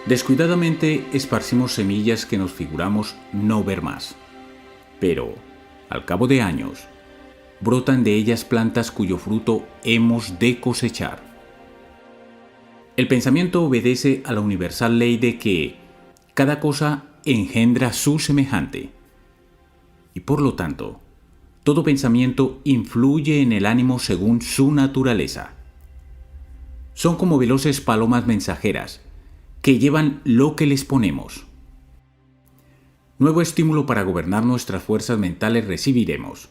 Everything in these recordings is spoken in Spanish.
Descuidadamente esparcimos semillas que nos figuramos no ver más. Pero, al cabo de años, brotan de ellas plantas cuyo fruto hemos de cosechar. El pensamiento obedece a la universal ley de que cada cosa engendra su semejante. Y por lo tanto, todo pensamiento influye en el ánimo según su naturaleza. Son como veloces palomas mensajeras que llevan lo que les ponemos. Nuevo estímulo para gobernar nuestras fuerzas mentales recibiremos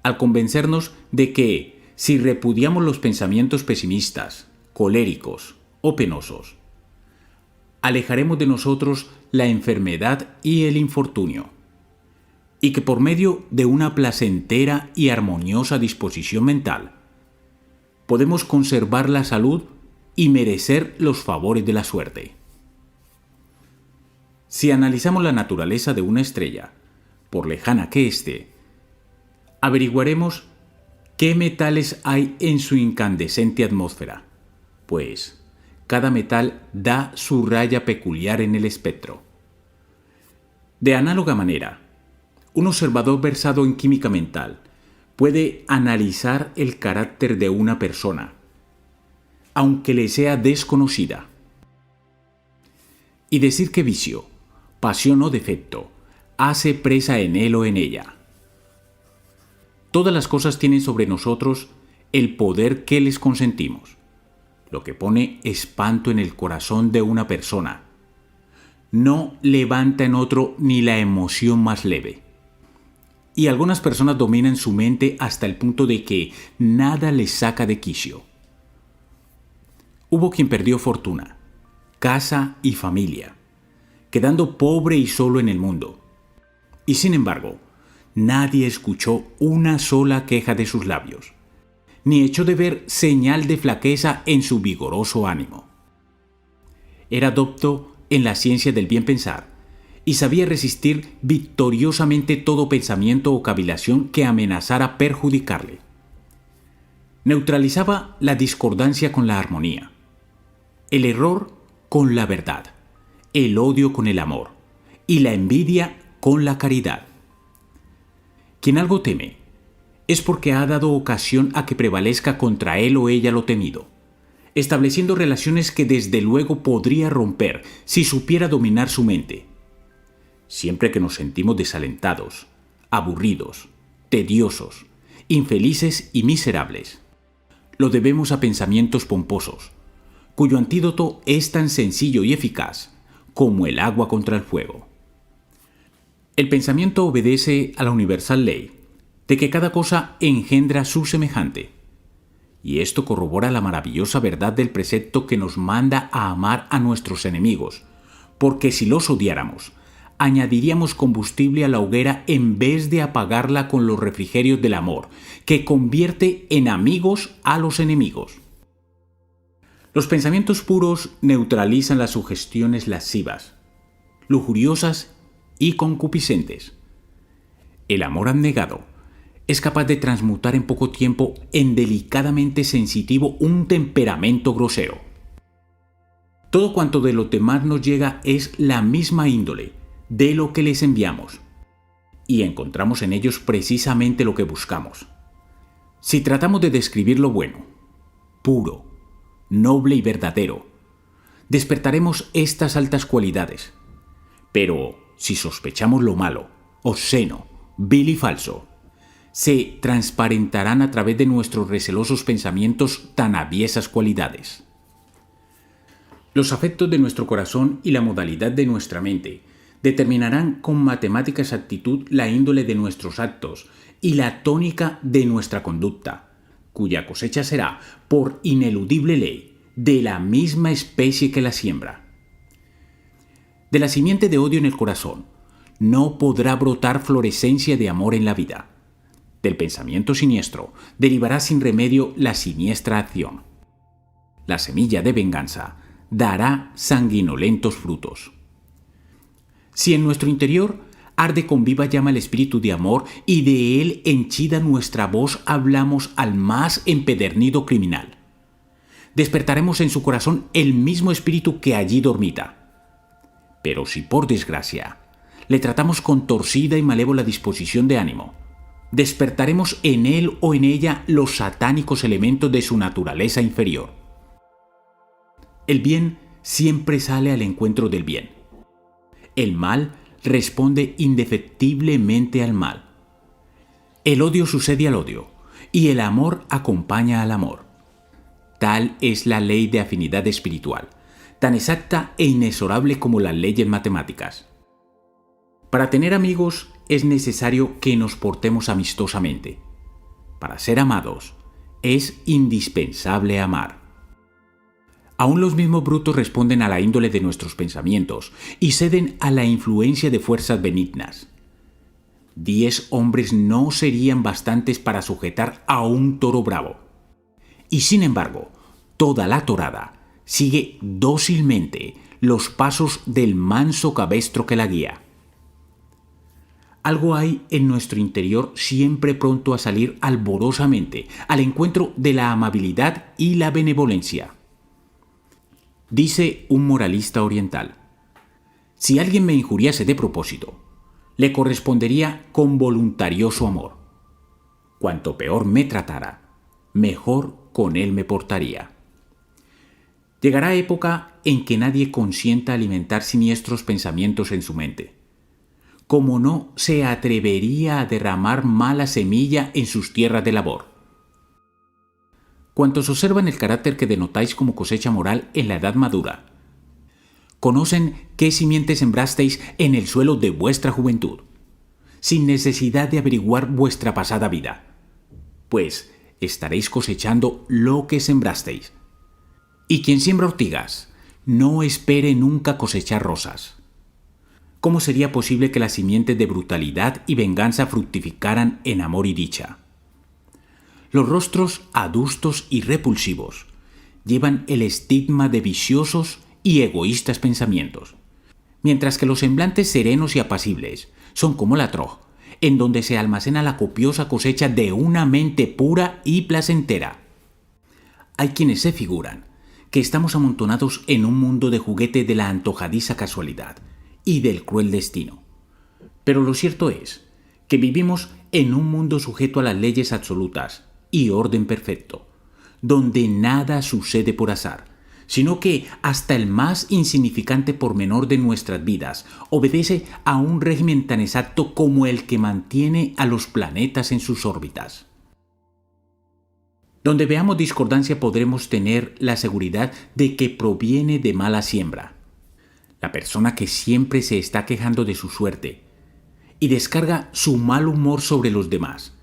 al convencernos de que si repudiamos los pensamientos pesimistas, coléricos o penosos, alejaremos de nosotros la enfermedad y el infortunio, y que por medio de una placentera y armoniosa disposición mental, podemos conservar la salud y merecer los favores de la suerte. Si analizamos la naturaleza de una estrella, por lejana que esté, averiguaremos qué metales hay en su incandescente atmósfera, pues cada metal da su raya peculiar en el espectro. De análoga manera, un observador versado en química mental puede analizar el carácter de una persona, aunque le sea desconocida, y decir qué vicio, pasión o defecto hace presa en él o en ella. Todas las cosas tienen sobre nosotros el poder que les consentimos, lo que pone espanto en el corazón de una persona. No levanta en otro ni la emoción más leve. Y algunas personas dominan su mente hasta el punto de que nada les saca de quicio. Hubo quien perdió fortuna, casa y familia, quedando pobre y solo en el mundo. Y sin embargo, nadie escuchó una sola queja de sus labios, ni echó de ver señal de flaqueza en su vigoroso ánimo. Era docto en la ciencia del bien pensar y sabía resistir victoriosamente todo pensamiento o cavilación que amenazara perjudicarle. Neutralizaba la discordancia con la armonía, el error con la verdad, el odio con el amor y la envidia con la caridad. Quien algo teme es porque ha dado ocasión a que prevalezca contra él o ella lo temido, estableciendo relaciones que desde luego podría romper si supiera dominar su mente. Siempre que nos sentimos desalentados, aburridos, tediosos, infelices y miserables, lo debemos a pensamientos pomposos, cuyo antídoto es tan sencillo y eficaz como el agua contra el fuego. El pensamiento obedece a la universal ley de que cada cosa engendra su semejante, y esto corrobora la maravillosa verdad del precepto que nos manda a amar a nuestros enemigos, porque si los odiáramos, añadiríamos combustible a la hoguera en vez de apagarla con los refrigerios del amor, que convierte en amigos a los enemigos. Los pensamientos puros neutralizan las sugestiones lascivas, lujuriosas y concupiscentes. El amor abnegado es capaz de transmutar en poco tiempo en delicadamente sensitivo un temperamento grosero. Todo cuanto de los demás nos llega es la misma índole de lo que les enviamos, y encontramos en ellos precisamente lo que buscamos. Si tratamos de describir lo bueno, puro, noble y verdadero, despertaremos estas altas cualidades. Pero si sospechamos lo malo, obsceno, vil y falso, se transparentarán a través de nuestros recelosos pensamientos tan aviesas cualidades. Los afectos de nuestro corazón y la modalidad de nuestra mente determinarán con matemática exactitud la índole de nuestros actos y la tónica de nuestra conducta, cuya cosecha será, por ineludible ley, de la misma especie que la siembra. De la simiente de odio en el corazón no podrá brotar florescencia de amor en la vida. Del pensamiento siniestro derivará sin remedio la siniestra acción. La semilla de venganza dará sanguinolentos frutos. Si en nuestro interior arde con viva llama el espíritu de amor y de él henchida nuestra voz hablamos al más empedernido criminal, despertaremos en su corazón el mismo espíritu que allí dormita, Pero si por desgracia le tratamos con torcida y malévola disposición de ánimo, despertaremos en él o en ella los satánicos elementos de su naturaleza inferior. El bien siempre sale al encuentro del bien. El mal responde indefectiblemente al mal. El odio sucede al odio y el amor acompaña al amor. Tal es la ley de afinidad espiritual, tan exacta e inexorable como las leyes matemáticas. Para tener amigos es necesario que nos portemos amistosamente. Para ser amados es indispensable amar. Aún los mismos brutos responden a la índole de nuestros pensamientos y ceden a la influencia de fuerzas benignas. 10 hombres no serían bastantes para sujetar a un toro bravo. Y sin embargo, toda la torada sigue dócilmente los pasos del manso cabestro que la guía. Algo hay en nuestro interior siempre pronto a salir alborosamente al encuentro de la amabilidad y la benevolencia. Dice un moralista oriental: si alguien me injuriase de propósito, le correspondería con voluntarioso amor. Cuanto peor me tratara, mejor con él me portaría. Llegará época en que nadie consienta alimentar siniestros pensamientos en su mente. Como no se atrevería a derramar mala semilla en sus tierras de labor. Cuantos observan el carácter que denotáis como cosecha moral en la edad madura, conocen qué simiente sembrasteis en el suelo de vuestra juventud, sin necesidad de averiguar vuestra pasada vida, pues estaréis cosechando lo que sembrasteis. Y quien siembra ortigas, no espere nunca cosechar rosas. ¿Cómo sería posible que las simientes de brutalidad y venganza fructificaran en amor y dicha? Los rostros adustos y repulsivos llevan el estigma de viciosos y egoístas pensamientos, mientras que los semblantes serenos y apacibles son como la troj, en donde se almacena la copiosa cosecha de una mente pura y placentera. Hay quienes se figuran que estamos amontonados en un mundo de juguete de la antojadiza casualidad y del cruel destino. Pero lo cierto es que vivimos en un mundo sujeto a las leyes absolutas y orden perfecto, donde nada sucede por azar, sino que hasta el más insignificante pormenor de nuestras vidas obedece a un régimen tan exacto como el que mantiene a los planetas en sus órbitas. Donde veamos discordancia podremos tener la seguridad de que proviene de mala siembra. La persona que siempre se está quejando de su suerte y descarga su mal humor sobre los demás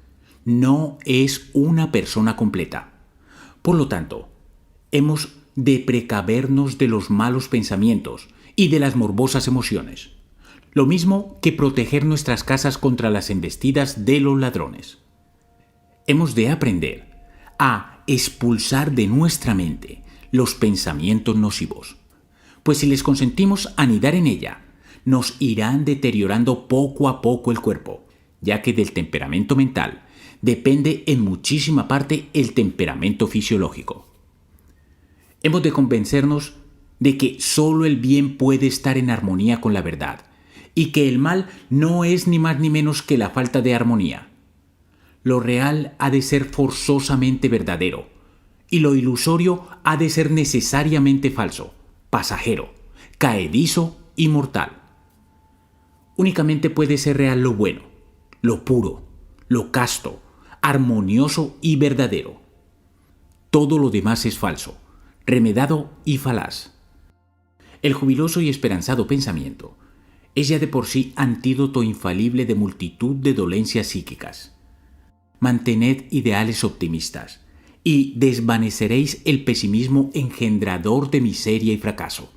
no es una persona completa. Por lo tanto, hemos de precavernos de los malos pensamientos y de las morbosas emociones, lo mismo que proteger nuestras casas contra las embestidas de los ladrones. Hemos de aprender a expulsar de nuestra mente los pensamientos nocivos, pues si les consentimos anidar en ella, nos irán deteriorando poco a poco el cuerpo, ya que del temperamento mental depende en muchísima parte el temperamento fisiológico. Hemos de convencernos de que solo el bien puede estar en armonía con la verdad, y que el mal no es ni más ni menos que la falta de armonía. Lo real ha de ser forzosamente verdadero, y lo ilusorio ha de ser necesariamente falso, pasajero, caedizo y mortal. Únicamente puede ser real lo bueno, lo puro, lo casto, armonioso y verdadero. Todo lo demás es falso, remedado y falaz. El jubiloso y esperanzado pensamiento es ya de por sí antídoto infalible de multitud de dolencias psíquicas. Mantened ideales optimistas y desvaneceréis el pesimismo engendrador de miseria y fracaso.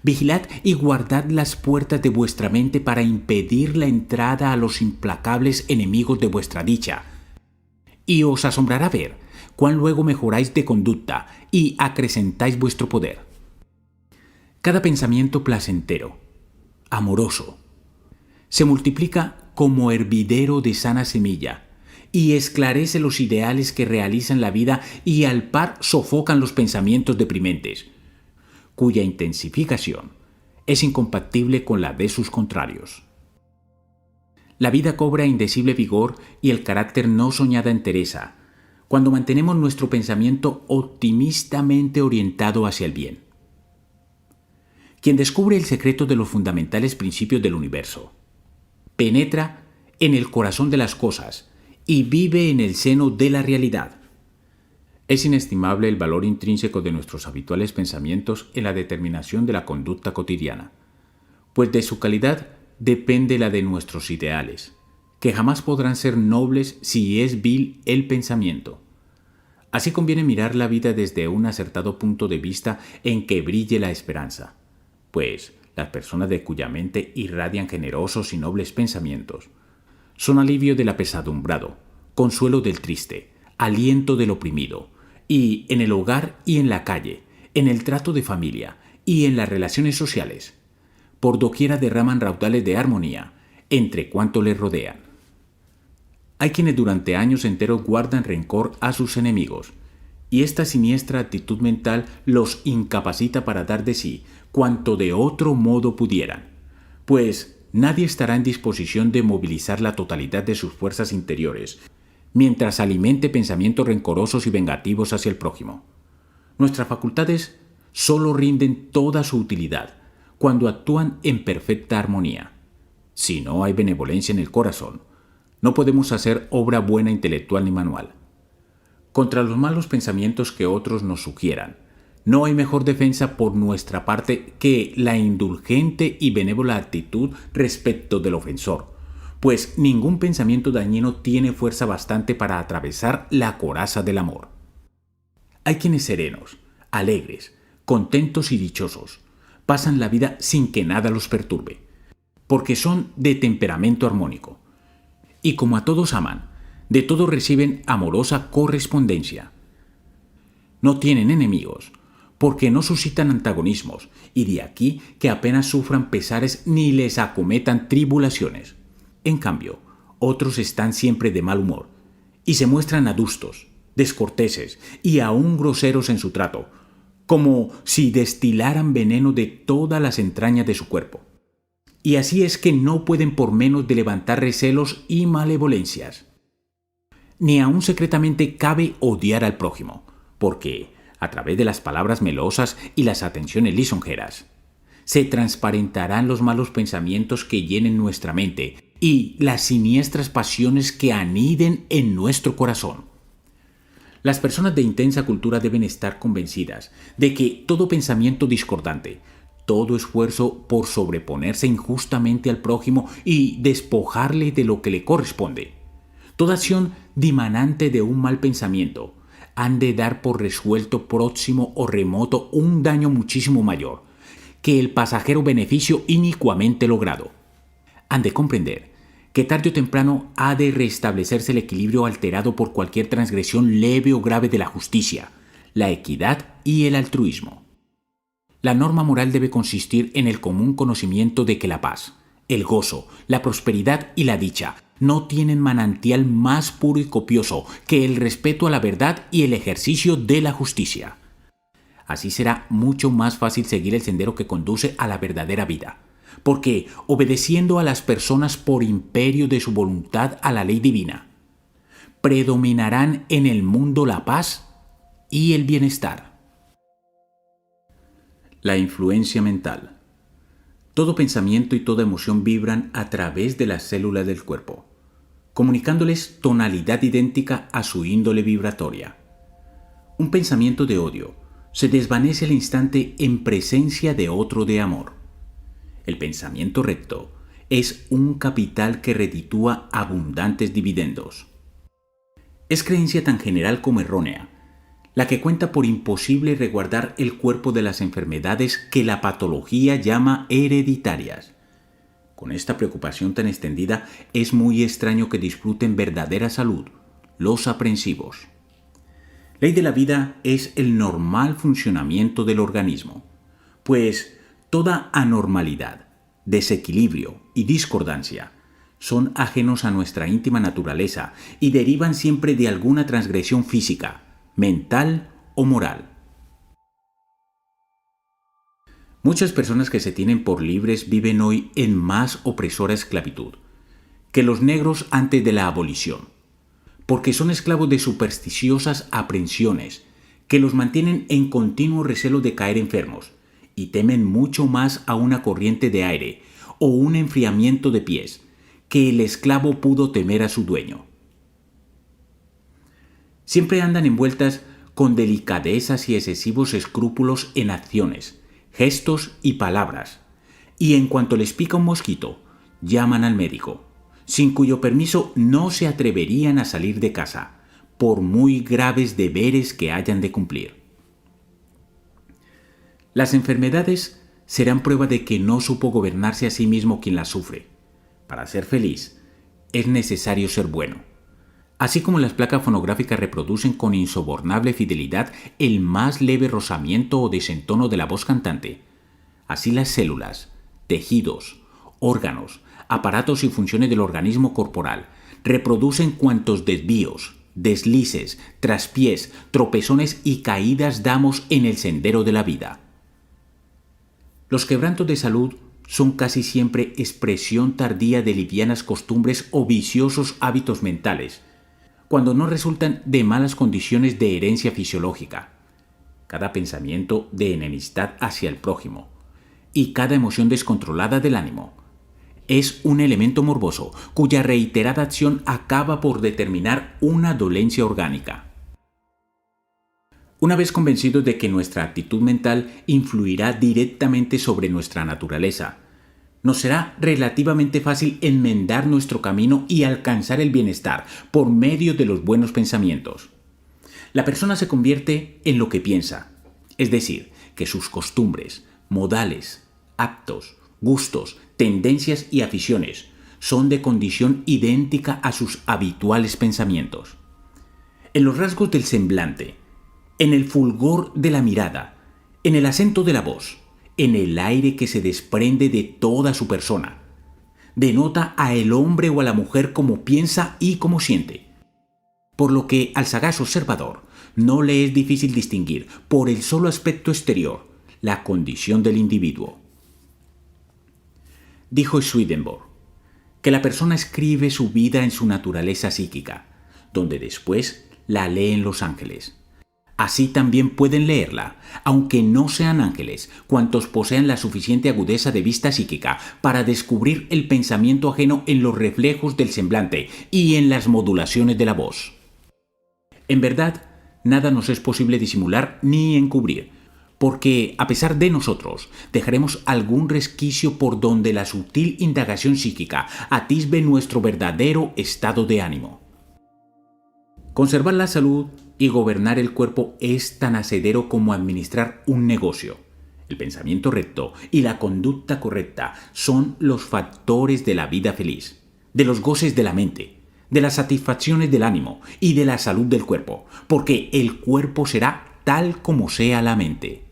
Vigilad y guardad las puertas de vuestra mente para impedir la entrada a los implacables enemigos de vuestra dicha, y os asombrará ver cuán luego mejoráis de conducta y acrecentáis vuestro poder. Cada pensamiento placentero, amoroso, se multiplica como hervidero de sana semilla y esclarece los ideales que realizan la vida y al par sofocan los pensamientos deprimentes, cuya intensificación es incompatible con la de sus contrarios. La vida cobra indecible vigor y el carácter no soñada entereza cuando mantenemos nuestro pensamiento optimistamente orientado hacia el bien. Quien descubre el secreto de los fundamentales principios del universo, penetra en el corazón de las cosas y vive en el seno de la realidad. Es inestimable el valor intrínseco de nuestros habituales pensamientos en la determinación de la conducta cotidiana, pues de su calidad depende la de nuestros ideales, que jamás podrán ser nobles si es vil el pensamiento. Así conviene mirar la vida desde un acertado punto de vista en que brille la esperanza, pues las personas de cuya mente irradian generosos y nobles pensamientos son alivio del apesadumbrado, consuelo del triste, aliento del oprimido, y en el hogar y en la calle, en el trato de familia y en las relaciones sociales, por doquiera derraman raudales de armonía entre cuantos les rodean. Hay quienes durante años enteros guardan rencor a sus enemigos, y esta siniestra actitud mental los incapacita para dar de sí cuanto de otro modo pudieran, pues nadie estará en disposición de movilizar la totalidad de sus fuerzas interiores mientras alimente pensamientos rencorosos y vengativos hacia el prójimo. Nuestras facultades solo rinden toda su utilidad cuando actúan en perfecta armonía. Si no hay benevolencia en el corazón, no podemos hacer obra buena intelectual ni manual. Contra los malos pensamientos que otros nos sugieran, no hay mejor defensa por nuestra parte que la indulgente y benévola actitud respecto del ofensor, pues ningún pensamiento dañino tiene fuerza bastante para atravesar la coraza del amor. Hay quienes serenos, alegres, contentos y dichosos, pasan la vida sin que nada los perturbe, porque son de temperamento armónico, y como a todos aman, de todos reciben amorosa correspondencia. No tienen enemigos, porque no suscitan antagonismos, y de aquí que apenas sufran pesares ni les acometan tribulaciones. En cambio, otros están siempre de mal humor, y se muestran adustos, descorteses y aún groseros en su trato, como si destilaran veneno de todas las entrañas de su cuerpo. Y así es que no pueden por menos de levantar recelos y malevolencias. Ni aún secretamente cabe odiar al prójimo, porque, a través de las palabras melosas y las atenciones lisonjeras, se transparentarán los malos pensamientos que llenen nuestra mente y las siniestras pasiones que aniden en nuestro corazón. Las personas de intensa cultura deben estar convencidas de que todo pensamiento discordante, todo esfuerzo por sobreponerse injustamente al prójimo y despojarle de lo que le corresponde, toda acción dimanante de un mal pensamiento, han de dar por resuelto próximo o remoto un daño muchísimo mayor que el pasajero beneficio inicuamente logrado. Han de comprender que tarde o temprano ha de restablecerse el equilibrio alterado por cualquier transgresión leve o grave de la justicia, la equidad y el altruismo. La norma moral debe consistir en el común conocimiento de que la paz, el gozo, la prosperidad y la dicha no tienen manantial más puro y copioso que el respeto a la verdad y el ejercicio de la justicia. Así será mucho más fácil seguir el sendero que conduce a la verdadera vida, porque obedeciendo a las personas por imperio de su voluntad a la ley divina, predominarán en el mundo la paz y el bienestar. La influencia mental. Todo pensamiento y toda emoción vibran a través de las células del cuerpo, comunicándoles tonalidad idéntica a su índole vibratoria. Un pensamiento de odio se desvanece al instante en presencia de otro de amor. El pensamiento recto es un capital que reditúa abundantes dividendos. Es creencia tan general como errónea, la que cuenta por imposible resguardar el cuerpo de las enfermedades que la patología llama hereditarias. Con esta preocupación tan extendida, es muy extraño que disfruten verdadera salud los aprensivos. Ley de la vida es el normal funcionamiento del organismo, pues toda anormalidad, desequilibrio y discordancia son ajenos a nuestra íntima naturaleza y derivan siempre de alguna transgresión física, mental o moral. Muchas personas que se tienen por libres viven hoy en más opresora esclavitud que los negros antes de la abolición, porque son esclavos de supersticiosas aprensiones que los mantienen en continuo recelo de caer enfermos y temen mucho más a una corriente de aire o un enfriamiento de pies que el esclavo pudo temer a su dueño. Siempre andan envueltas con delicadezas y excesivos escrúpulos en acciones, gestos y palabras, y en cuanto les pica un mosquito, llaman al médico, sin cuyo permiso no se atreverían a salir de casa, por muy graves deberes que hayan de cumplir. Las enfermedades serán prueba de que no supo gobernarse a sí mismo quien las sufre. Para ser feliz, es necesario ser bueno. Así como las placas fonográficas reproducen con insobornable fidelidad el más leve rozamiento o desentono de la voz cantante, así las células, tejidos, órganos, aparatos y funciones del organismo corporal reproducen cuantos desvíos, deslices, traspiés, tropezones y caídas damos en el sendero de la vida. Los quebrantos de salud son casi siempre expresión tardía de livianas costumbres o viciosos hábitos mentales, cuando no resultan de malas condiciones de herencia fisiológica, cada pensamiento de enemistad hacia el prójimo y cada emoción descontrolada del ánimo es un elemento morboso cuya reiterada acción acaba por determinar una dolencia orgánica. Una vez convencidos de que nuestra actitud mental influirá directamente sobre nuestra naturaleza, nos será relativamente fácil enmendar nuestro camino y alcanzar el bienestar por medio de los buenos pensamientos. La persona se convierte en lo que piensa, es decir, que sus costumbres, modales, actos, gustos, tendencias y aficiones son de condición idéntica a sus habituales pensamientos. En los rasgos del semblante, en el fulgor de la mirada, en el acento de la voz, en el aire que se desprende de toda su persona, denota a el hombre o a la mujer como piensa y como siente, por lo que al sagaz observador no le es difícil distinguir por el solo aspecto exterior la condición del individuo. Dijo Swedenborg que la persona escribe su vida en su naturaleza psíquica, donde después la leen los ángeles. Así también pueden leerla, aunque no sean ángeles, cuantos posean la suficiente agudeza de vista psíquica para descubrir el pensamiento ajeno en los reflejos del semblante y en las modulaciones de la voz. En verdad, nada nos es posible disimular ni encubrir, porque, a pesar de nosotros, dejaremos algún resquicio por donde la sutil indagación psíquica atisbe nuestro verdadero estado de ánimo. Conservar la salud y gobernar el cuerpo es tan hacedero como administrar un negocio. El pensamiento recto y la conducta correcta son los factores de la vida feliz, de los goces de la mente, de las satisfacciones del ánimo y de la salud del cuerpo, porque el cuerpo será tal como sea la mente.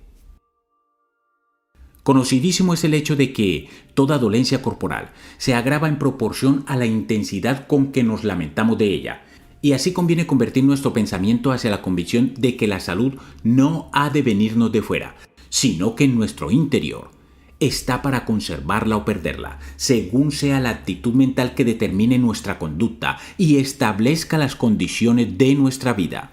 Conocidísimo es el hecho de que toda dolencia corporal se agrava en proporción a la intensidad con que nos lamentamos de ella, y así conviene convertir nuestro pensamiento hacia la convicción de que la salud no ha de venirnos de fuera, sino que en nuestro interior está para conservarla o perderla, según sea la actitud mental que determine nuestra conducta y establezca las condiciones de nuestra vida.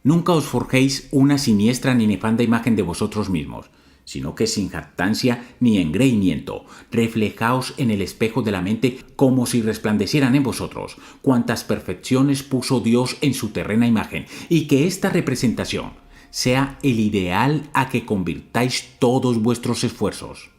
Nunca os forjéis una siniestra ni nefanda imagen de vosotros mismos, sino que sin jactancia ni engreimiento, reflejaos en el espejo de la mente como si resplandecieran en vosotros cuantas perfecciones puso Dios en su terrena imagen, y que esta representación sea el ideal a que convirtáis todos vuestros esfuerzos.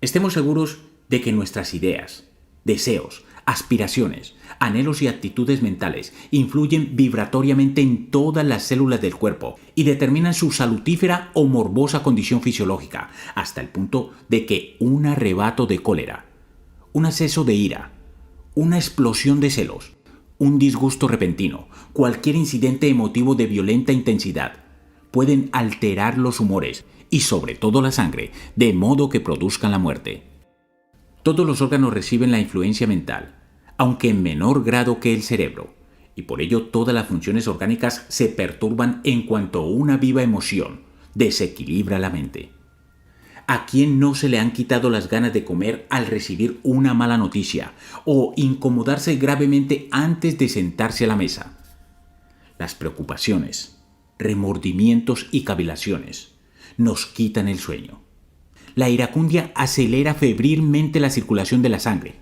Estemos seguros de que nuestras ideas, deseos, aspiraciones, anhelos y actitudes mentales influyen vibratoriamente en todas las células del cuerpo y determinan su salutífera o morbosa condición fisiológica, hasta el punto de que un arrebato de cólera, un acceso de ira, una explosión de celos, un disgusto repentino, cualquier incidente emotivo de violenta intensidad, pueden alterar los humores y sobre todo la sangre, de modo que produzcan la muerte. Todos los órganos reciben la influencia mental, aunque en menor grado que el cerebro, y por ello todas las funciones orgánicas se perturban en cuanto una viva emoción desequilibra la mente. ¿A quién no se le han quitado las ganas de comer al recibir una mala noticia o incomodarse gravemente antes de sentarse a la mesa? Las preocupaciones, remordimientos y cavilaciones nos quitan el sueño. La iracundia acelera febrilmente la circulación de la sangre.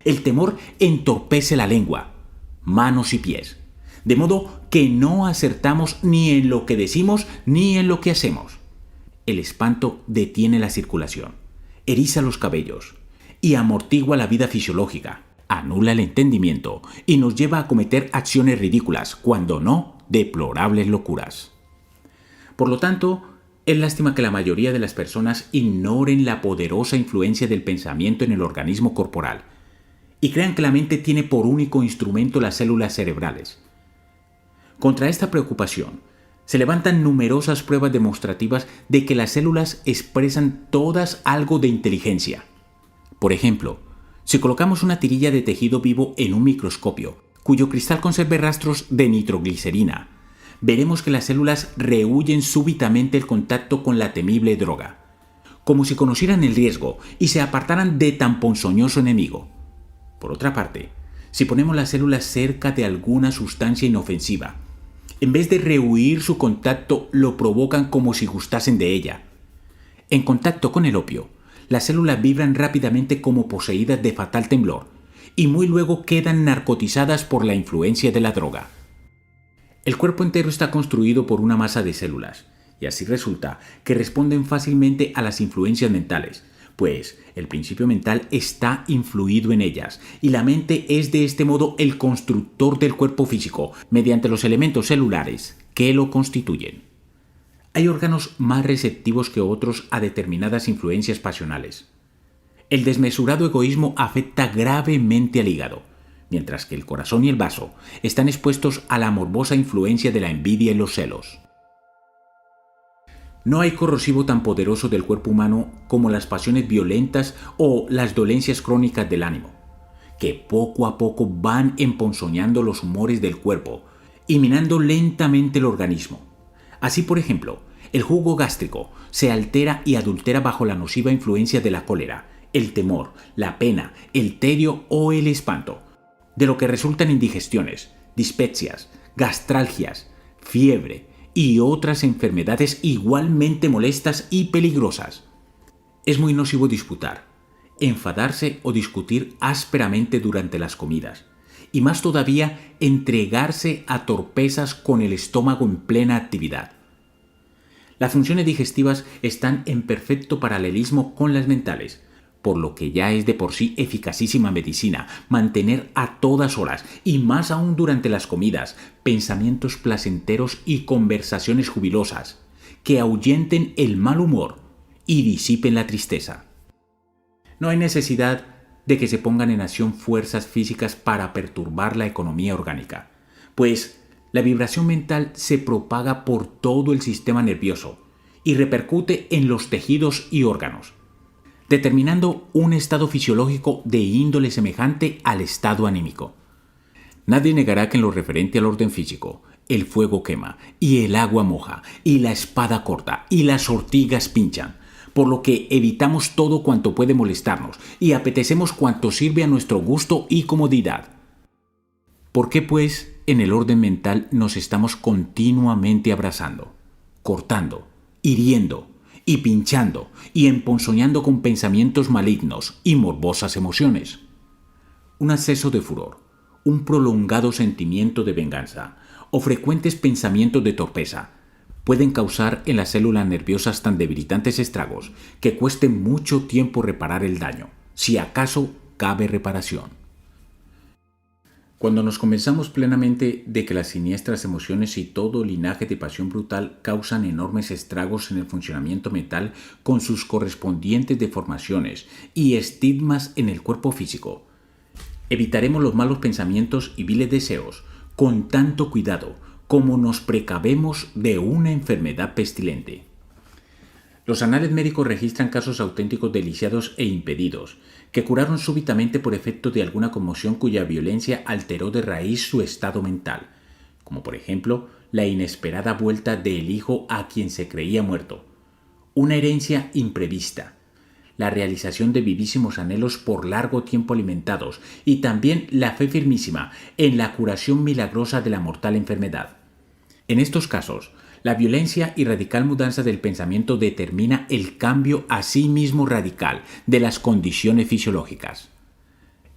El temor entorpece la lengua, manos y pies, de modo que no acertamos ni en lo que decimos ni en lo que hacemos. El espanto detiene la circulación, eriza los cabellos y amortigua la vida fisiológica, anula el entendimiento y nos lleva a cometer acciones ridículas, cuando no deplorables locuras. Por lo tanto, es lástima que la mayoría de las personas ignoren la poderosa influencia del pensamiento en el organismo corporal y crean que la mente tiene por único instrumento las células cerebrales. Contra esta preocupación, se levantan numerosas pruebas demostrativas de que las células expresan todas algo de inteligencia. Por ejemplo, si colocamos una tirilla de tejido vivo en un microscopio, cuyo cristal conserve rastros de nitroglicerina, veremos que las células rehúyen súbitamente el contacto con la temible droga, como si conocieran el riesgo y se apartaran de tan ponzoñoso enemigo. Por otra parte, si ponemos las células cerca de alguna sustancia inofensiva, en vez de rehuir su contacto, lo provocan como si gustasen de ella. En contacto con el opio, las células vibran rápidamente como poseídas de fatal temblor y muy luego quedan narcotizadas por la influencia de la droga. El cuerpo entero está construido por una masa de células, y así resulta que responden fácilmente a las influencias mentales, pues el principio mental está influido en ellas, y la mente es de este modo el constructor del cuerpo físico, mediante los elementos celulares que lo constituyen. Hay órganos más receptivos que otros a determinadas influencias pasionales. El desmesurado egoísmo afecta gravemente al hígado, mientras que el corazón y el vaso están expuestos a la morbosa influencia de la envidia y los celos. No hay corrosivo tan poderoso del cuerpo humano como las pasiones violentas o las dolencias crónicas del ánimo, que poco a poco van emponzoñando los humores del cuerpo y minando lentamente el organismo. Así, por ejemplo, el jugo gástrico se altera y adultera bajo la nociva influencia de la cólera, el temor, la pena, el tedio o el espanto, de lo que resultan indigestiones, dispepsias, gastralgias, fiebre y otras enfermedades igualmente molestas y peligrosas. Es muy nocivo disputar, enfadarse o discutir ásperamente durante las comidas, y más todavía entregarse a torpezas con el estómago en plena actividad. Las funciones digestivas están en perfecto paralelismo con las mentales, por lo que ya es de por sí eficacísima medicina mantener a todas horas, y más aún durante las comidas, pensamientos placenteros y conversaciones jubilosas, que ahuyenten el mal humor y disipen la tristeza. No hay necesidad de que se pongan en acción fuerzas físicas para perturbar la economía orgánica, pues la vibración mental se propaga por todo el sistema nervioso y repercute en los tejidos y órganos, determinando un estado fisiológico de índole semejante al estado anímico. Nadie negará que en lo referente al orden físico, el fuego quema, y el agua moja, y la espada corta, y las ortigas pinchan, por lo que evitamos todo cuanto puede molestarnos, y apetecemos cuanto sirve a nuestro gusto y comodidad. ¿Por qué, pues, en el orden mental nos estamos continuamente abrazando, cortando, hiriendo, y pinchando y emponzoñando con pensamientos malignos y morbosas emociones? Un acceso de furor, un prolongado sentimiento de venganza o frecuentes pensamientos de torpeza pueden causar en las células nerviosas tan debilitantes estragos que cueste mucho tiempo reparar el daño, si acaso cabe reparación. Cuando nos convencemos plenamente de que las siniestras emociones y todo linaje de pasión brutal causan enormes estragos en el funcionamiento mental con sus correspondientes deformaciones y estigmas en el cuerpo físico, evitaremos los malos pensamientos y viles deseos con tanto cuidado como nos precavemos de una enfermedad pestilente. Los anales médicos registran casos auténticos de lisiados e impedidos, que curaron súbitamente por efecto de alguna conmoción cuya violencia alteró de raíz su estado mental, como por ejemplo la inesperada vuelta del hijo a quien se creía muerto, una herencia imprevista, la realización de vivísimos anhelos por largo tiempo alimentados y también la fe firmísima en la curación milagrosa de la mortal enfermedad. En estos casos, la violencia y radical mudanza del pensamiento determina el cambio a sí mismo radical de las condiciones fisiológicas.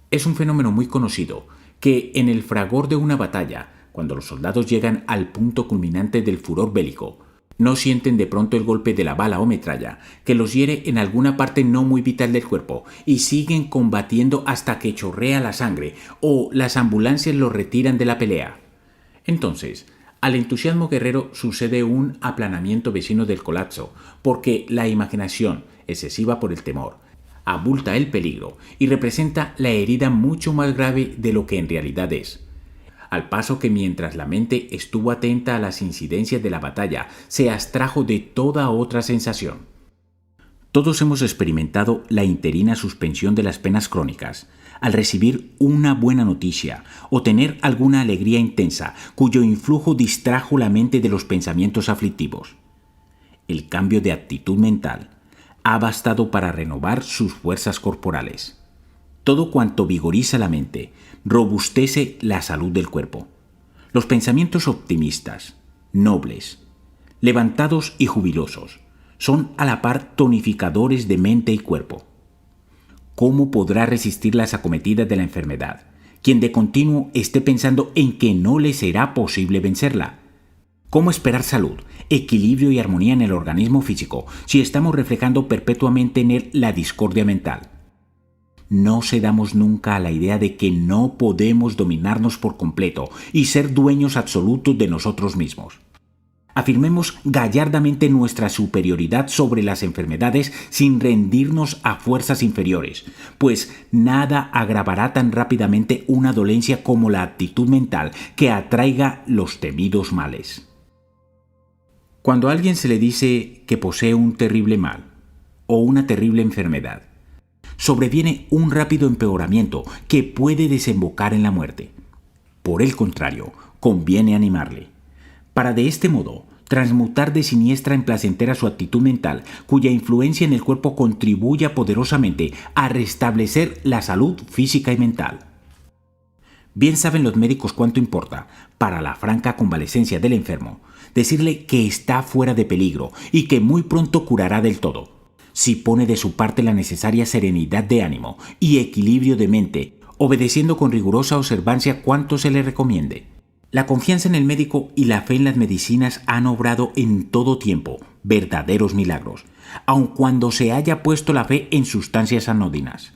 Es un fenómeno muy conocido que en el fragor de una batalla, cuando los soldados llegan al punto culminante del furor bélico, no sienten de pronto el golpe de la bala o metralla que los hiere en alguna parte no muy vital del cuerpo y siguen combatiendo hasta que chorrea la sangre o las ambulancias los retiran de la pelea. Entonces, al entusiasmo guerrero sucede un aplanamiento vecino del colapso, porque la imaginación, excesiva por el temor, abulta el peligro y representa la herida mucho más grave de lo que en realidad es. Al paso que mientras la mente estuvo atenta a las incidencias de la batalla, se abstrajo de toda otra sensación. Todos hemos experimentado la interina suspensión de las penas crónicas, al recibir una buena noticia o tener alguna alegría intensa cuyo influjo distrajo la mente de los pensamientos aflictivos. El cambio de actitud mental ha bastado para renovar sus fuerzas corporales. Todo cuanto vigoriza la mente robustece la salud del cuerpo. Los pensamientos optimistas, nobles, levantados y jubilosos son a la par tonificadores de mente y cuerpo. ¿Cómo podrá resistir las acometidas de la enfermedad quien de continuo esté pensando en que no le será posible vencerla? ¿Cómo esperar salud, equilibrio y armonía en el organismo físico si estamos reflejando perpetuamente en él la discordia mental? No cedamos nunca a la idea de que no podemos dominarnos por completo y ser dueños absolutos de nosotros mismos. Afirmemos gallardamente nuestra superioridad sobre las enfermedades sin rendirnos a fuerzas inferiores, pues nada agravará tan rápidamente una dolencia como la actitud mental que atraiga los temidos males. Cuando a alguien se le dice que posee un terrible mal o una terrible enfermedad, sobreviene un rápido empeoramiento que puede desembocar en la muerte. Por el contrario, conviene animarle, para de este modo transmutar de siniestra en placentera su actitud mental, cuya influencia en el cuerpo contribuya poderosamente a restablecer la salud física y mental. Bien saben los médicos cuánto importa, para la franca convalecencia del enfermo, decirle que está fuera de peligro y que muy pronto curará del todo, si pone de su parte la necesaria serenidad de ánimo y equilibrio de mente, obedeciendo con rigurosa observancia cuanto se le recomiende. La confianza en el médico y la fe en las medicinas han obrado en todo tiempo verdaderos milagros, aun cuando se haya puesto la fe en sustancias anodinas.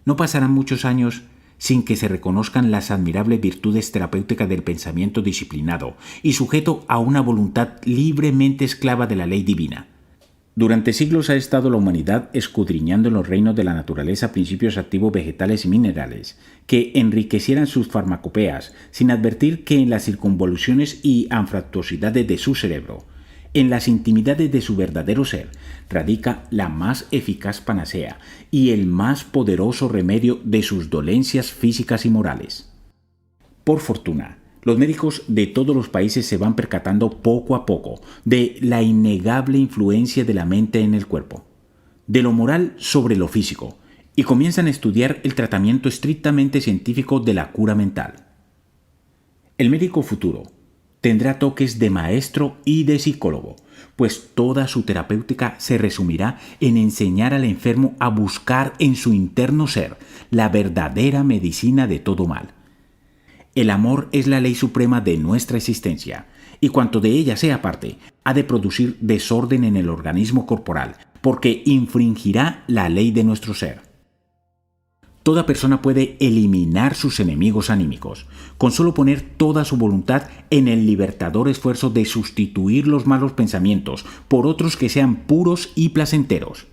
No pasarán muchos años sin que se reconozcan las admirables virtudes terapéuticas del pensamiento disciplinado y sujeto a una voluntad libremente esclava de la ley divina. Durante siglos ha estado la humanidad escudriñando en los reinos de la naturaleza principios activos vegetales y minerales que enriquecieran sus farmacopeas, sin advertir que en las circunvoluciones y anfractuosidades de su cerebro, en las intimidades de su verdadero ser, radica la más eficaz panacea y el más poderoso remedio de sus dolencias físicas y morales. Por fortuna, los médicos de todos los países se van percatando poco a poco de la innegable influencia de la mente en el cuerpo, de lo moral sobre lo físico, y comienzan a estudiar el tratamiento estrictamente científico de la cura mental. El médico futuro tendrá toques de maestro y de psicólogo, pues toda su terapéutica se resumirá en enseñar al enfermo a buscar en su interno ser la verdadera medicina de todo mal. El amor es la ley suprema de nuestra existencia, y cuanto de ella sea parte, ha de producir desorden en el organismo corporal, porque infringirá la ley de nuestro ser. Toda persona puede eliminar sus enemigos anímicos, con solo poner toda su voluntad en el libertador esfuerzo de sustituir los malos pensamientos por otros que sean puros y placenteros.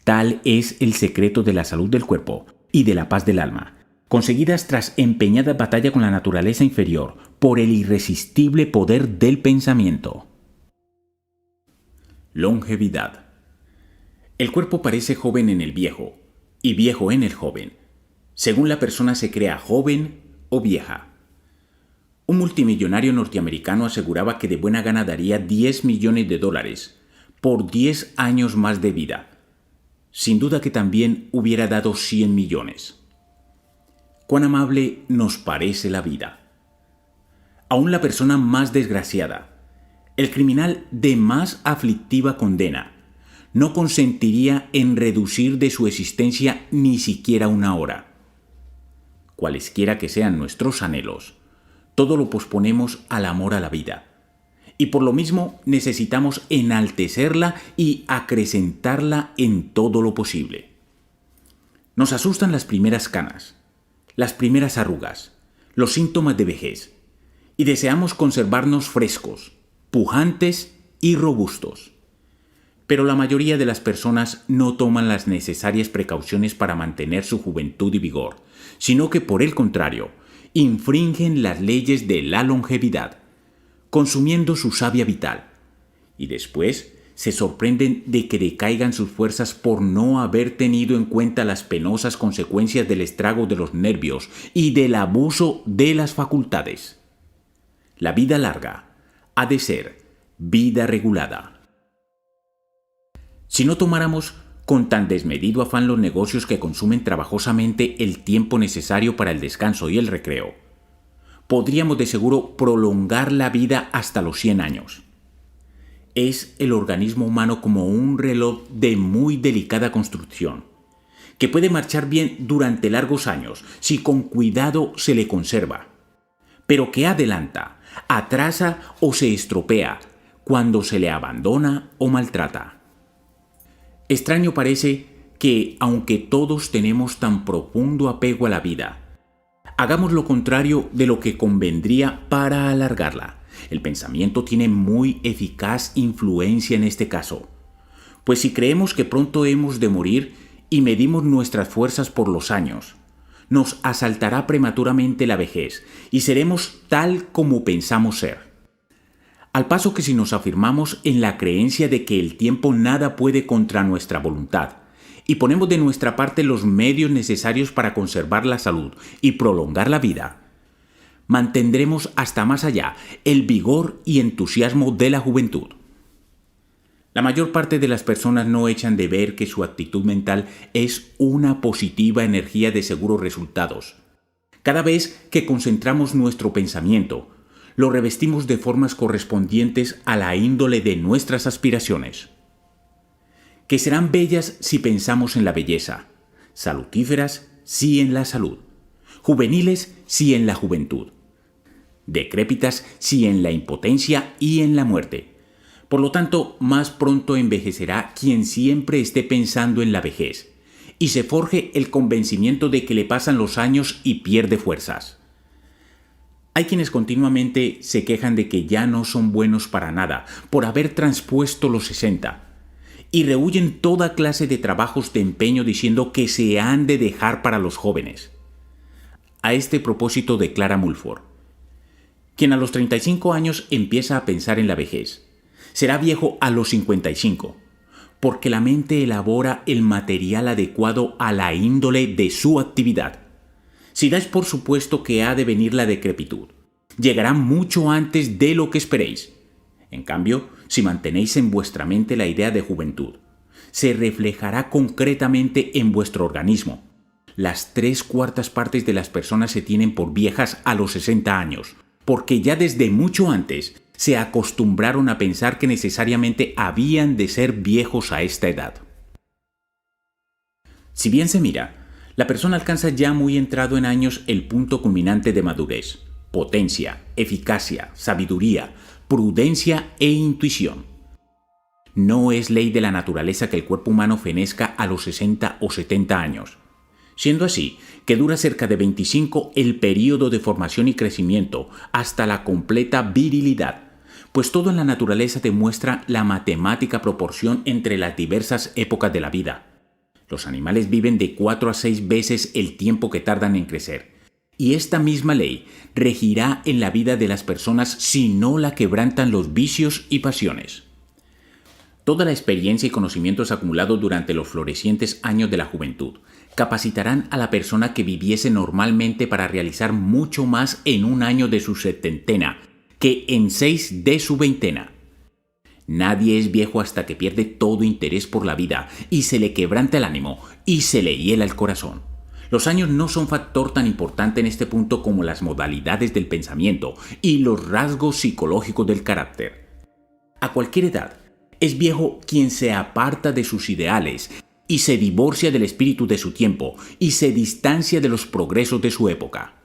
Tal es el secreto de la salud del cuerpo y de la paz del alma, conseguidas tras empeñada batalla con la naturaleza inferior por el irresistible poder del pensamiento. Longevidad. El cuerpo parece joven en el viejo y viejo en el joven. Según la persona se crea joven o vieja. Un multimillonario norteamericano aseguraba que de buena gana daría $10 millones por 10 años más de vida. Sin duda que también hubiera dado 100 millones. Cuán amable nos parece la vida. Aún la persona más desgraciada, el criminal de más aflictiva condena, no consentiría en reducir de su existencia ni siquiera una hora. Cualesquiera que sean nuestros anhelos, todo lo posponemos al amor a la vida. Y por lo mismo necesitamos enaltecerla y acrecentarla en todo lo posible. Nos asustan las primeras canas, las primeras arrugas, los síntomas de vejez, y deseamos conservarnos frescos, pujantes y robustos. Pero la mayoría de las personas no toman las necesarias precauciones para mantener su juventud y vigor, sino que por el contrario, infringen las leyes de la longevidad, consumiendo su savia vital, y después se sorprenden de que decaigan sus fuerzas por no haber tenido en cuenta las penosas consecuencias del estrago de los nervios y del abuso de las facultades. La vida larga ha de ser vida regulada. Si no tomáramos con tan desmedido afán los negocios que consumen trabajosamente el tiempo necesario para el descanso y el recreo, podríamos de seguro prolongar la vida hasta los 100 años. Es el organismo humano como un reloj de muy delicada construcción, que puede marchar bien durante largos años si con cuidado se le conserva, pero que adelanta, atrasa o se estropea cuando se le abandona o maltrata. Extraño parece que, aunque todos tenemos tan profundo apego a la vida, hagamos lo contrario de lo que convendría para alargarla. El pensamiento tiene muy eficaz influencia en este caso, pues si creemos que pronto hemos de morir y medimos nuestras fuerzas por los años, nos asaltará prematuramente la vejez y seremos tal como pensamos ser. Al paso que si nos afirmamos en la creencia de que el tiempo nada puede contra nuestra voluntad y ponemos de nuestra parte los medios necesarios para conservar la salud y prolongar la vida, mantendremos hasta más allá el vigor y entusiasmo de la juventud. La mayor parte de las personas no echan de ver que su actitud mental es una positiva energía de seguros resultados. Cada vez que concentramos nuestro pensamiento, lo revestimos de formas correspondientes a la índole de nuestras aspiraciones, que serán bellas si pensamos en la belleza, salutíferas si en la salud, juveniles si en la juventud, decrépitas si en la impotencia y en la muerte. Por lo tanto, más pronto envejecerá quien siempre esté pensando en la vejez y se forje el convencimiento de que le pasan los años y pierde fuerzas. Hay quienes continuamente se quejan de que ya no son buenos para nada por haber transpuesto los 60 y rehúyen toda clase de trabajos de empeño diciendo que se han de dejar para los jóvenes. A este propósito declara Mulford: quien a los 35 años empieza a pensar en la vejez, será viejo a los 55, porque la mente elabora el material adecuado a la índole de su actividad. Si dais por supuesto que ha de venir la decrepitud, llegará mucho antes de lo que esperéis. En cambio, si mantenéis en vuestra mente la idea de juventud, se reflejará concretamente en vuestro organismo. Las 3/4 partes de las personas se tienen por viejas a los 60 años, porque ya desde mucho antes se acostumbraron a pensar que necesariamente habían de ser viejos a esta edad. Si bien se mira, la persona alcanza ya muy entrado en años el punto culminante de madurez, potencia, eficacia, sabiduría, prudencia e intuición. No es ley de la naturaleza que el cuerpo humano fenezca a los 60 o 70 años, siendo así que dura cerca de 25 el período de formación y crecimiento hasta la completa virilidad, pues todo en la naturaleza demuestra la matemática proporción entre las diversas épocas de la vida. Los animales viven de 4 a 6 veces el tiempo que tardan en crecer, y esta misma ley regirá en la vida de las personas si no la quebrantan los vicios y pasiones. Toda la experiencia y conocimientos acumulados durante los florecientes años de la juventud capacitarán a la persona que viviese normalmente para realizar mucho más en un año de su setentena que en 6 de su veintena. Nadie es viejo hasta que pierde todo interés por la vida y se le quebranta el ánimo y se le hiela el corazón. Los años no son factor tan importante en este punto como las modalidades del pensamiento y los rasgos psicológicos del carácter. A cualquier edad, es viejo quien se aparta de sus ideales y se divorcia del espíritu de su tiempo y se distancia de los progresos de su época.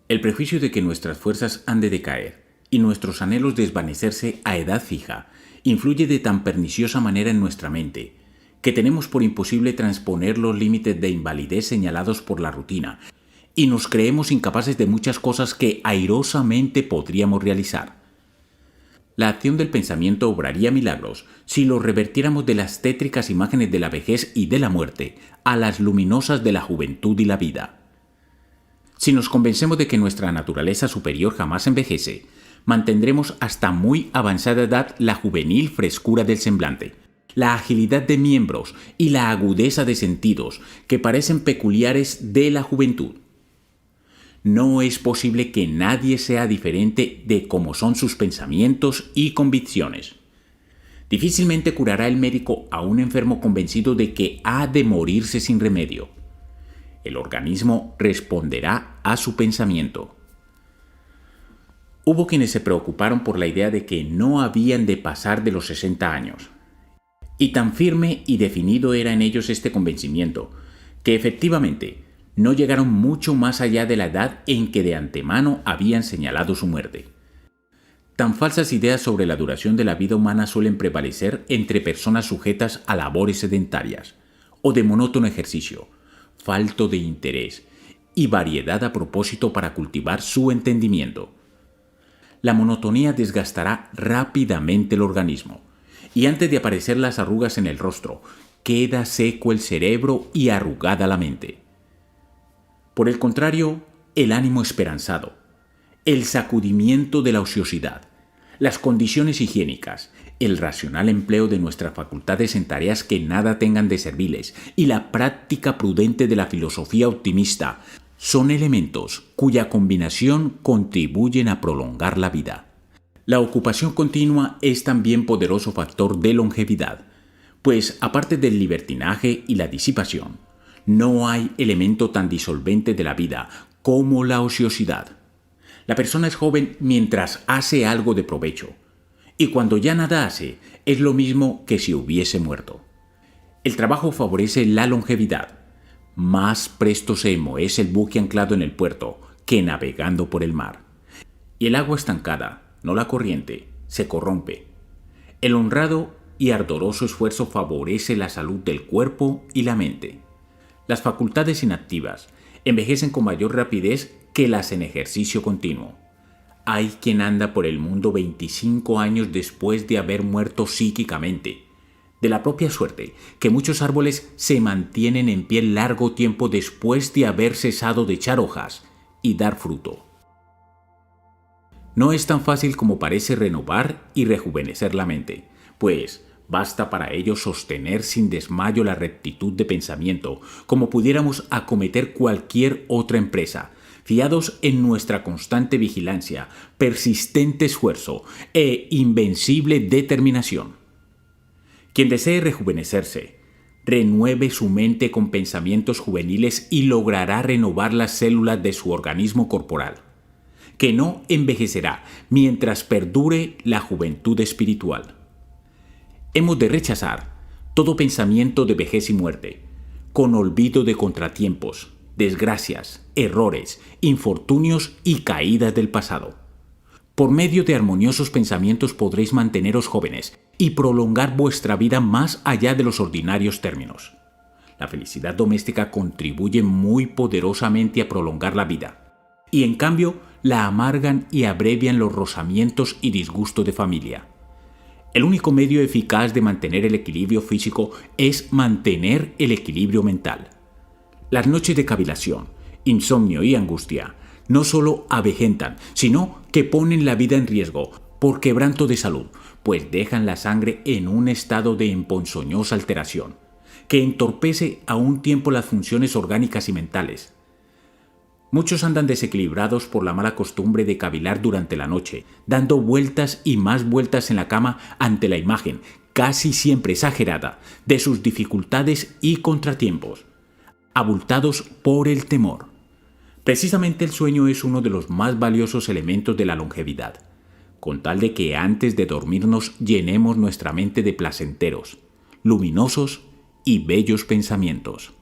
El prejuicio de que nuestras fuerzas han de decaer y nuestros anhelos desvanecerse a edad fija influye de tan perniciosa manera en nuestra mente que tenemos por imposible transponer los límites de invalidez señalados por la rutina y nos creemos incapaces de muchas cosas que airosamente podríamos realizar. La acción del pensamiento obraría milagros si lo revertiéramos de las tétricas imágenes de la vejez y de la muerte a las luminosas de la juventud y la vida. Si nos convencemos de que nuestra naturaleza superior jamás envejece, mantendremos hasta muy avanzada edad la juvenil frescura del semblante, la agilidad de miembros y la agudeza de sentidos que parecen peculiares de la juventud. No es posible que nadie sea diferente de cómo son sus pensamientos y convicciones. Difícilmente curará el médico a un enfermo convencido de que ha de morirse sin remedio. El organismo responderá a su pensamiento. Hubo quienes se preocuparon por la idea de que no habían de pasar de los 60 años. Y tan firme y definido era en ellos este convencimiento, que efectivamente no llegaron mucho más allá de la edad en que de antemano habían señalado su muerte. Tan falsas ideas sobre la duración de la vida humana suelen prevalecer entre personas sujetas a labores sedentarias o de monótono ejercicio, falto de interés y variedad a propósito para cultivar su entendimiento. La monotonía desgastará rápidamente el organismo y antes de aparecer las arrugas en el rostro, queda seco el cerebro y arrugada la mente. Por el contrario, el ánimo esperanzado, el sacudimiento de la ociosidad, las condiciones higiénicas, el racional empleo de nuestras facultades en tareas que nada tengan de serviles y la práctica prudente de la filosofía optimista son elementos cuya combinación contribuyen a prolongar la vida. La ocupación continua es también poderoso factor de longevidad, pues aparte del libertinaje y la disipación, no hay elemento tan disolvente de la vida como la ociosidad. La persona es joven mientras hace algo de provecho, y cuando ya nada hace, es lo mismo que si hubiese muerto. El trabajo favorece la longevidad. Más presto se enmohece el buque anclado en el puerto que navegando por el mar. Y el agua estancada, no la corriente, se corrompe. El honrado y ardoroso esfuerzo favorece la salud del cuerpo y la mente. Las facultades inactivas envejecen con mayor rapidez que las en ejercicio continuo. Hay quien anda por el mundo 25 años después de haber muerto psíquicamente. De la propia suerte que muchos árboles se mantienen en pie largo tiempo después de haber cesado de echar hojas y dar fruto. No es tan fácil como parece renovar y rejuvenecer la mente, pues basta para ello sostener sin desmayo la rectitud de pensamiento, como pudiéramos acometer cualquier otra empresa, fiados en nuestra constante vigilancia, persistente esfuerzo e invencible determinación. Quien desee rejuvenecerse, renueve su mente con pensamientos juveniles y logrará renovar las células de su organismo corporal, que no envejecerá mientras perdure la juventud espiritual. Hemos de rechazar todo pensamiento de vejez y muerte, con olvido de contratiempos, desgracias, errores, infortunios y caídas del pasado. Por medio de armoniosos pensamientos podréis manteneros jóvenes y prolongar vuestra vida más allá de los ordinarios términos. La felicidad doméstica contribuye muy poderosamente a prolongar la vida, y en cambio la amargan y abrevian los rozamientos y disgusto de familia. El único medio eficaz de mantener el equilibrio físico es mantener el equilibrio mental. Las noches de cavilación, insomnio y angustia no solo avejentan, sino que ponen la vida en riesgo por quebranto de salud, pues dejan la sangre en un estado de emponzoñosa alteración, que entorpece a un tiempo las funciones orgánicas y mentales. Muchos andan desequilibrados por la mala costumbre de cavilar durante la noche, dando vueltas y más vueltas en la cama ante la imagen, casi siempre exagerada, de sus dificultades y contratiempos, abultados por el temor. Precisamente el sueño es uno de los más valiosos elementos de la longevidad, con tal de que antes de dormirnos llenemos nuestra mente de placenteros, luminosos y bellos pensamientos.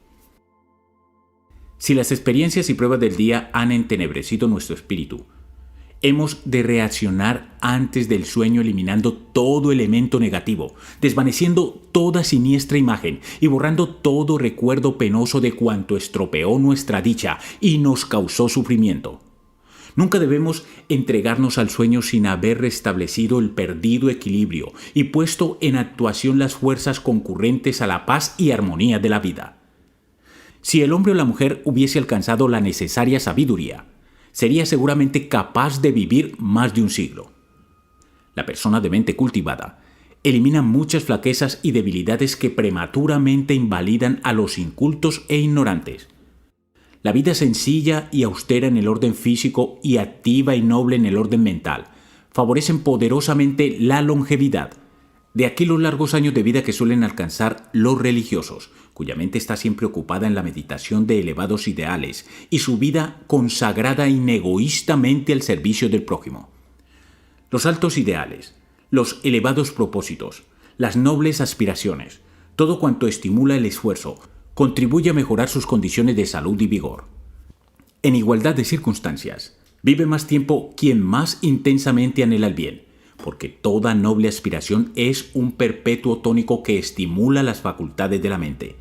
Si las experiencias y pruebas del día han entenebrecido nuestro espíritu, hemos de reaccionar antes del sueño eliminando todo elemento negativo, desvaneciendo toda siniestra imagen y borrando todo recuerdo penoso de cuanto estropeó nuestra dicha y nos causó sufrimiento. Nunca debemos entregarnos al sueño sin haber restablecido el perdido equilibrio y puesto en actuación las fuerzas concurrentes a la paz y armonía de la vida. Si el hombre o la mujer hubiese alcanzado la necesaria sabiduría, sería seguramente capaz de vivir más de un siglo. La persona de mente cultivada elimina muchas flaquezas y debilidades que prematuramente invalidan a los incultos e ignorantes. La vida sencilla y austera en el orden físico y activa y noble en el orden mental favorecen poderosamente la longevidad. De aquí los largos años de vida que suelen alcanzar los religiosos, cuya mente está siempre ocupada en la meditación de elevados ideales y su vida consagrada inegoístamente al servicio del prójimo. Los altos ideales, los elevados propósitos, las nobles aspiraciones, todo cuanto estimula el esfuerzo, contribuye a mejorar sus condiciones de salud y vigor. En igualdad de circunstancias, vive más tiempo quien más intensamente anhela el bien, porque toda noble aspiración es un perpetuo tónico que estimula las facultades de la mente.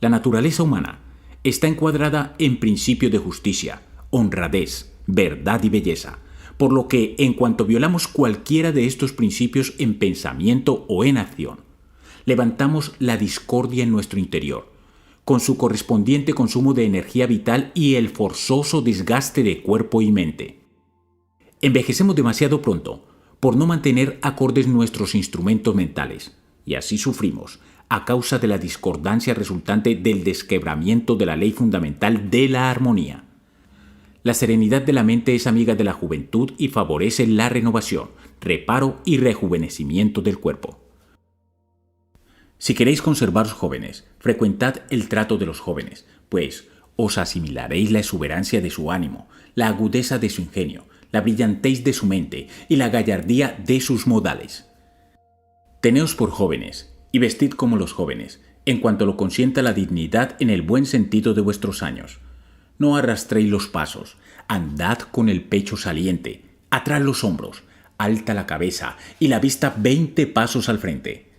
La naturaleza humana está encuadrada en principio de justicia, honradez, verdad y belleza, por lo que en cuanto violamos cualquiera de estos principios en pensamiento o en acción, levantamos la discordia en nuestro interior, con su correspondiente consumo de energía vital y el forzoso desgaste de cuerpo y mente. Envejecemos demasiado pronto por no mantener acordes nuestros instrumentos mentales, y así sufrimos a causa de la discordancia resultante del desquebramiento de la ley fundamental de la armonía. La serenidad de la mente es amiga de la juventud y favorece la renovación, reparo y rejuvenecimiento del cuerpo. Si queréis conservaros jóvenes, frecuentad el trato de los jóvenes, pues os asimilaréis la exuberancia de su ánimo, la agudeza de su ingenio, la brillantez de su mente y la gallardía de sus modales. Teneos por jóvenes y vestid como los jóvenes, en cuanto lo consienta la dignidad en el buen sentido de vuestros años. No arrastréis los pasos, andad con el pecho saliente, atrás los hombros, alta la cabeza y la vista 20 pasos al frente.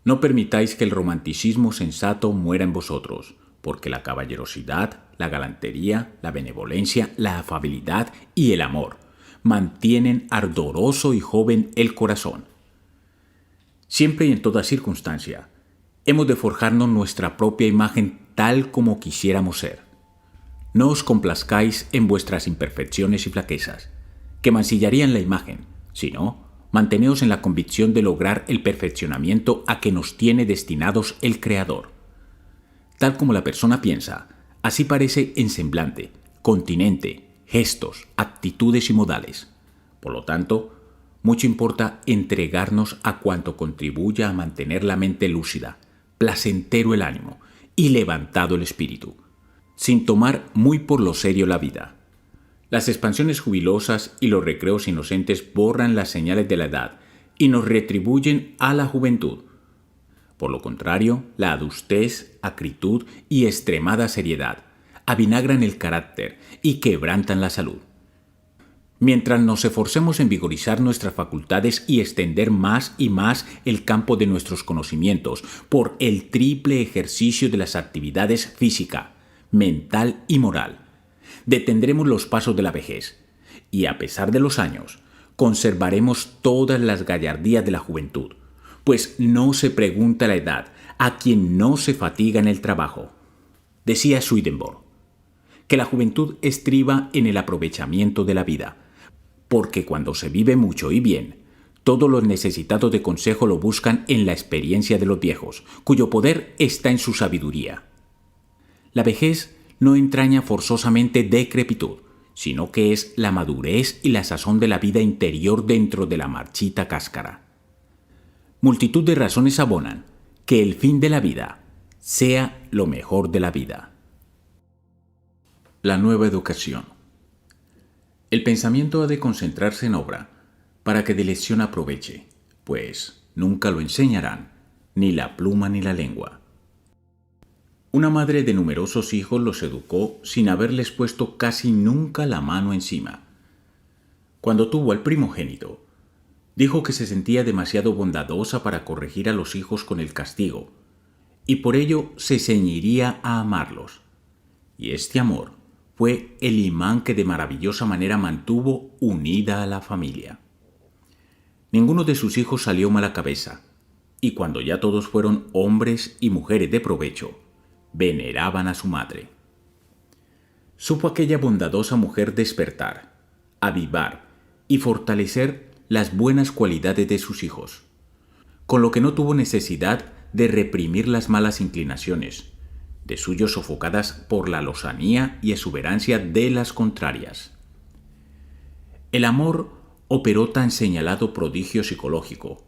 No permitáis que el romanticismo sensato muera en vosotros, porque la caballerosidad, la galantería, la benevolencia, la afabilidad y el amor mantienen ardoroso y joven el corazón. Siempre y en toda circunstancia, hemos de forjarnos nuestra propia imagen tal como quisiéramos ser. No os complazcáis en vuestras imperfecciones y flaquezas, que mancillarían la imagen, sino manteneos en la convicción de lograr el perfeccionamiento a que nos tiene destinados el Creador. Tal como la persona piensa, así parece en semblante, continente, gestos, actitudes y modales. Por lo tanto, mucho importa entregarnos a cuanto contribuya a mantener la mente lúcida, placentero el ánimo y levantado el espíritu, sin tomar muy por lo serio la vida. Las expansiones jubilosas y los recreos inocentes borran las señales de la edad y nos retribuyen a la juventud. Por lo contrario, la adustez, acritud y extremada seriedad avinagran el carácter y quebrantan la salud. Mientras nos esforcemos en vigorizar nuestras facultades y extender más y más el campo de nuestros conocimientos por el triple ejercicio de las actividades física, mental y moral, detendremos los pasos de la vejez y, a pesar de los años, conservaremos todas las gallardías de la juventud, pues no se pregunta la edad a quien no se fatiga en el trabajo. Decía Swedenborg que la juventud estriba en el aprovechamiento de la vida, porque cuando se vive mucho y bien, todos los necesitados de consejo lo buscan en la experiencia de los viejos, cuyo poder está en su sabiduría. La vejez no entraña forzosamente decrepitud, sino que es la madurez y la sazón de la vida interior dentro de la marchita cáscara. Multitud de razones abonan que el fin de la vida sea lo mejor de la vida. La nueva educación. El pensamiento ha de concentrarse en obra para que de lección aproveche, pues nunca lo enseñarán ni la pluma ni la lengua. Una madre de numerosos hijos los educó sin haberles puesto casi nunca la mano encima. Cuando tuvo al primogénito, dijo que se sentía demasiado bondadosa para corregir a los hijos con el castigo, y por ello se ceñiría a amarlos. Y este amor fue el imán que de maravillosa manera mantuvo unida a la familia. Ninguno de sus hijos salió mala cabeza, y cuando ya todos fueron hombres y mujeres de provecho, veneraban a su madre. Supo aquella bondadosa mujer despertar, avivar y fortalecer las buenas cualidades de sus hijos, con lo que no tuvo necesidad de reprimir las malas inclinaciones, de suyo sofocadas por la lozanía y exuberancia de las contrarias. El amor operó tan señalado prodigio psicológico,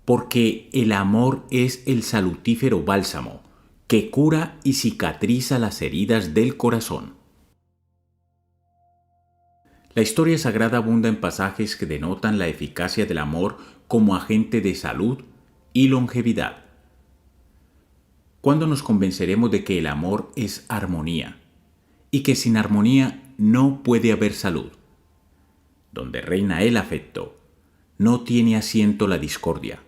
porque el amor es el salutífero bálsamo que cura y cicatriza las heridas del corazón. La historia sagrada abunda en pasajes que denotan la eficacia del amor como agente de salud y longevidad. ¿Cuándo nos convenceremos de que el amor es armonía y que sin armonía no puede haber salud? Donde reina el afecto, no tiene asiento la discordia.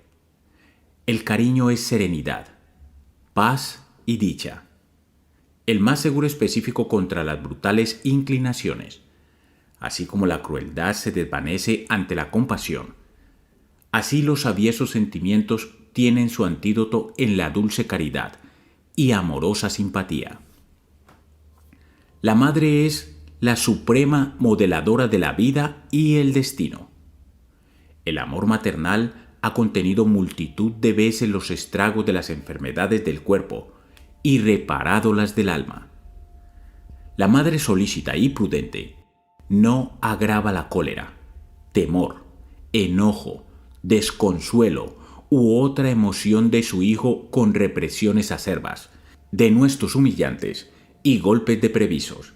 El cariño es serenidad, paz y dicha, el más seguro específico contra las brutales inclinaciones. Así como la crueldad se desvanece ante la compasión, así los aviesos sentimientos tienen su antídoto en la dulce caridad y amorosa simpatía. La madre es la suprema modeladora de la vida y el destino. El amor maternal ha contenido multitud de veces los estragos de las enfermedades del cuerpo y reparado las del alma. La madre solícita y prudente no agrava la cólera, temor, enojo, desconsuelo u otra emoción de su hijo con represiones acerbas, denuestos humillantes y golpes de previsos,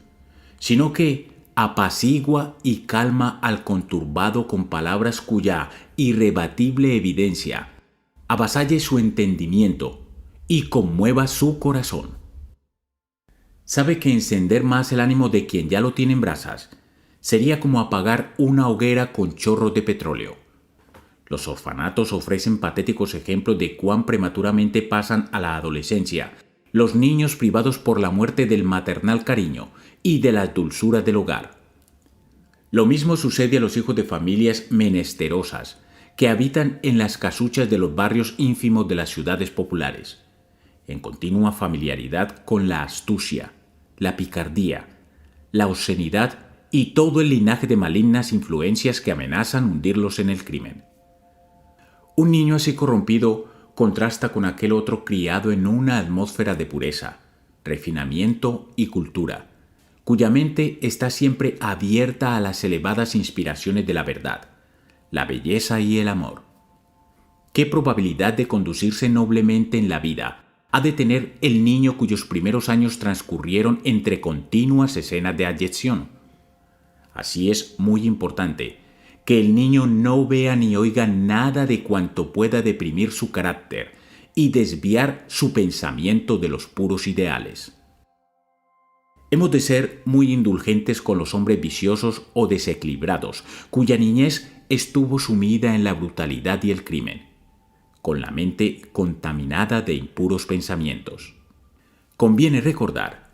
sino que apacigua y calma al conturbado con palabras cuya irrebatible evidencia avasalle su entendimiento y conmueva su corazón. Sabe que encender más el ánimo de quien ya lo tiene en brasas sería como apagar una hoguera con chorros de petróleo. Los orfanatos ofrecen patéticos ejemplos de cuán prematuramente pasan a la adolescencia los niños privados por la muerte del maternal cariño y de las dulzuras del hogar. Lo mismo sucede a los hijos de familias menesterosas que habitan en las casuchas de los barrios ínfimos de las ciudades populares, en continua familiaridad con la astucia, la picardía, la obscenidad y todo el linaje de malignas influencias que amenazan hundirlos en el crimen. Un niño así corrompido contrasta con aquel otro criado en una atmósfera de pureza, refinamiento y cultura, cuya mente está siempre abierta a las elevadas inspiraciones de la verdad, la belleza y el amor. ¿Qué probabilidad de conducirse noblemente en la vida ha de tener el niño cuyos primeros años transcurrieron entre continuas escenas de abyección? Así es muy importante que el niño no vea ni oiga nada de cuanto pueda deprimir su carácter y desviar su pensamiento de los puros ideales. Hemos de ser muy indulgentes con los hombres viciosos o desequilibrados, cuya niñez estuvo sumida en la brutalidad y el crimen, con la mente contaminada de impuros pensamientos. Conviene recordar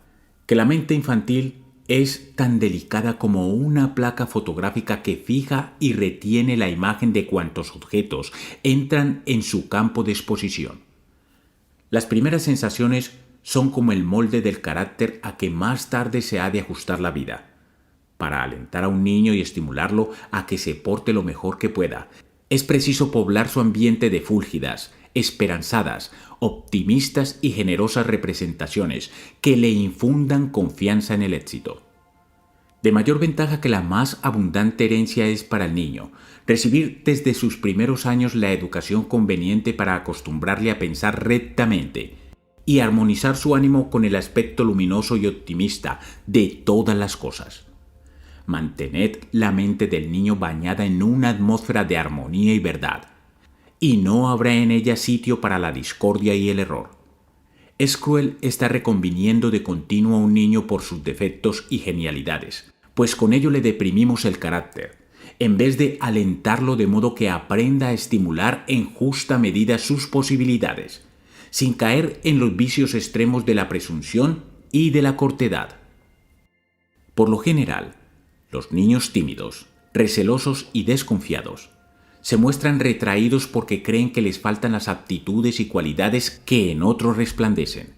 que la mente infantil es tan delicada como una placa fotográfica que fija y retiene la imagen de cuantos objetos entran en su campo de exposición. Las primeras sensaciones son como el molde del carácter a que más tarde se ha de ajustar la vida. Para alentar a un niño y estimularlo a que se porte lo mejor que pueda, es preciso poblar su ambiente de fúlgidas, esperanzadas, optimistas y generosas representaciones que le infundan confianza en el éxito. De mayor ventaja que la más abundante herencia es para el niño recibir desde sus primeros años la educación conveniente para acostumbrarle a pensar rectamente y armonizar su ánimo con el aspecto luminoso y optimista de todas las cosas. Mantened la mente del niño bañada en una atmósfera de armonía y verdad, y no habrá en ella sitio para la discordia y el error. Es cruel estar reconviniendo de continuo a un niño por sus defectos y genialidades, pues con ello le deprimimos el carácter, en vez de alentarlo de modo que aprenda a estimular en justa medida sus posibilidades, sin caer en los vicios extremos de la presunción y de la cortedad. Por lo general, los niños tímidos, recelosos y desconfiados se muestran retraídos porque creen que les faltan las aptitudes y cualidades que en otros resplandecen,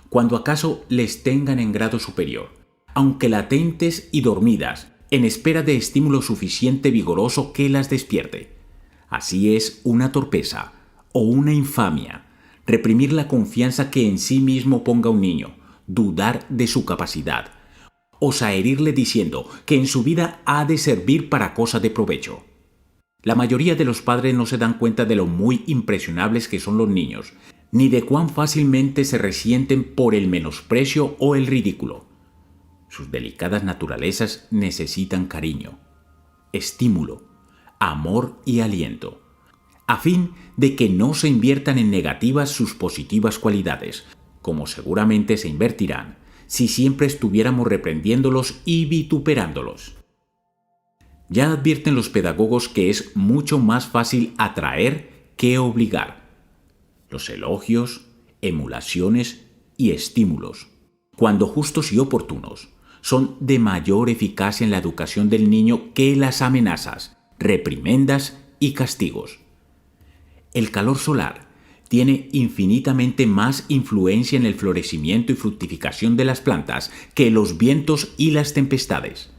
cuando acaso les tengan en grado superior, aunque latentes y dormidas, en espera de estímulo suficiente vigoroso que las despierte. Así es una torpeza o una infamia reprimir la confianza que en sí mismo ponga un niño, dudar de su capacidad, osa herirle diciendo que en su vida ha de servir para cosa de provecho. La mayoría de los padres no se dan cuenta de lo muy impresionables que son los niños, ni de cuán fácilmente se resienten por el menosprecio o el ridículo. Sus delicadas naturalezas necesitan cariño, estímulo, amor y aliento, a fin de que no se inviertan en negativas sus positivas cualidades, como seguramente se invertirán si siempre estuviéramos reprendiéndolos y vituperándolos. Ya advierten los pedagogos que es mucho más fácil atraer que obligar. Los elogios, emulaciones y estímulos, cuando justos y oportunos, son de mayor eficacia en la educación del niño que las amenazas, reprimendas y castigos. El calor solar tiene infinitamente más influencia en el florecimiento y fructificación de las plantas que los vientos y las tempestades.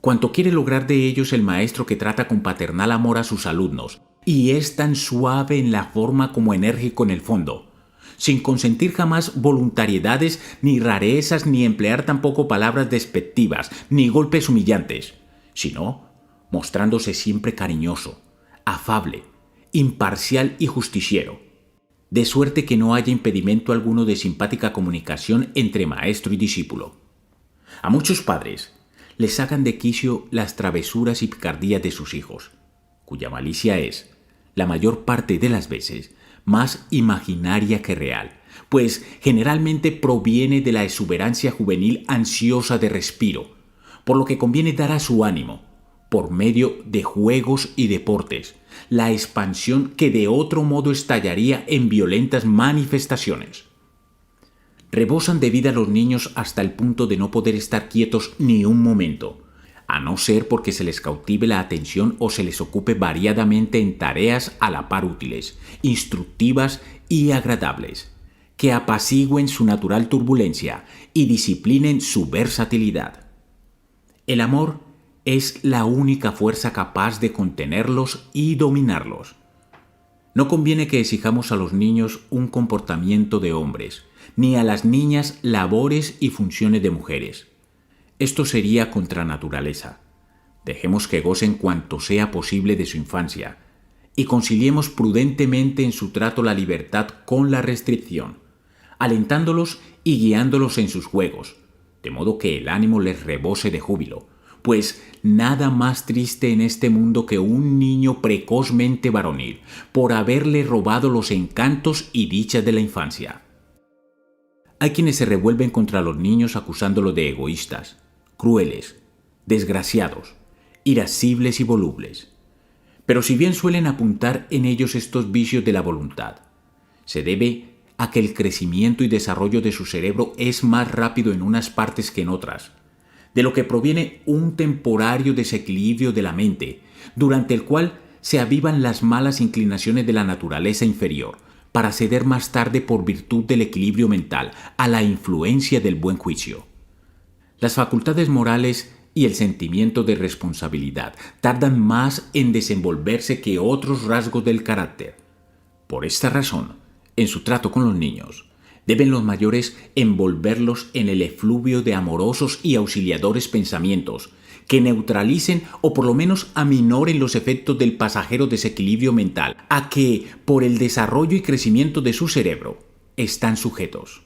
Cuanto quiere lograr de ellos el maestro que trata con paternal amor a sus alumnos, y es tan suave en la forma como enérgico en el fondo, sin consentir jamás voluntariedades, ni rarezas, ni emplear tampoco palabras despectivas, ni golpes humillantes, sino mostrándose siempre cariñoso, afable, imparcial y justiciero, de suerte que no haya impedimento alguno de simpática comunicación entre maestro y discípulo. A muchos padres les sacan de quicio las travesuras y picardías de sus hijos, cuya malicia es, la mayor parte de las veces, más imaginaria que real, pues generalmente proviene de la exuberancia juvenil ansiosa de respiro, por lo que conviene dar a su ánimo, por medio de juegos y deportes, la expansión que de otro modo estallaría en violentas manifestaciones. Rebosan de vida los niños hasta el punto de no poder estar quietos ni un momento, a no ser porque se les cautive la atención o se les ocupe variadamente en tareas a la par útiles, instructivas y agradables, que apacigüen su natural turbulencia y disciplinen su versatilidad. El amor es la única fuerza capaz de contenerlos y dominarlos. No conviene que exijamos a los niños un comportamiento de hombres, ni a las niñas labores y funciones de mujeres. Esto sería contra naturaleza. Dejemos que gocen cuanto sea posible de su infancia, y conciliemos prudentemente en su trato la libertad con la restricción, alentándolos y guiándolos en sus juegos, de modo que el ánimo les rebose de júbilo, pues nada más triste en este mundo que un niño precozmente varonil, por haberle robado los encantos y dichas de la infancia. Hay quienes se revuelven contra los niños acusándolos de egoístas, crueles, desgraciados, irascibles y volubles. Pero si bien suelen apuntar en ellos estos vicios de la voluntad, se debe a que el crecimiento y desarrollo de su cerebro es más rápido en unas partes que en otras, de lo que proviene un temporario desequilibrio de la mente, durante el cual se avivan las malas inclinaciones de la naturaleza inferior, para ceder más tarde por virtud del equilibrio mental a la influencia del buen juicio. Las facultades morales y el sentimiento de responsabilidad tardan más en desenvolverse que otros rasgos del carácter. Por esta razón, en su trato con los niños, deben los mayores envolverlos en el efluvio de amorosos y auxiliadores pensamientos que neutralicen o por lo menos aminoren los efectos del pasajero desequilibrio mental a que, por el desarrollo y crecimiento de su cerebro, están sujetos.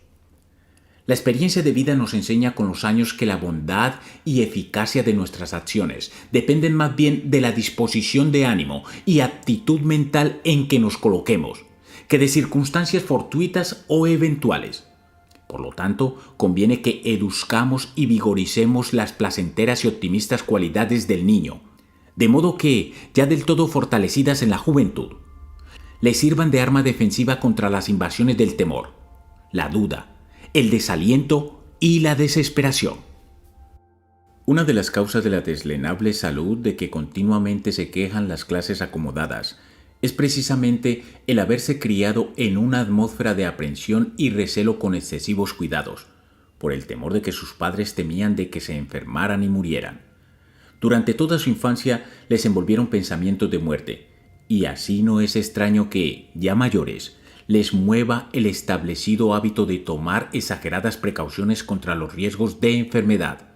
La experiencia de vida nos enseña con los años que la bondad y eficacia de nuestras acciones dependen más bien de la disposición de ánimo y aptitud mental en que nos coloquemos, que de circunstancias fortuitas o eventuales. Por lo tanto, conviene que eduzcamos y vigoricemos las placenteras y optimistas cualidades del niño, de modo que, ya del todo fortalecidas en la juventud, le sirvan de arma defensiva contra las invasiones del temor, la duda, el desaliento y la desesperación. Una de las causas de la deslenable salud de que continuamente se quejan las clases acomodadas es precisamente el haberse criado en una atmósfera de aprensión y recelo con excesivos cuidados, por el temor de que sus padres temían de que se enfermaran y murieran. Durante toda su infancia les envolvieron pensamientos de muerte, y así no es extraño que, ya mayores, les mueva el establecido hábito de tomar exageradas precauciones contra los riesgos de enfermedad.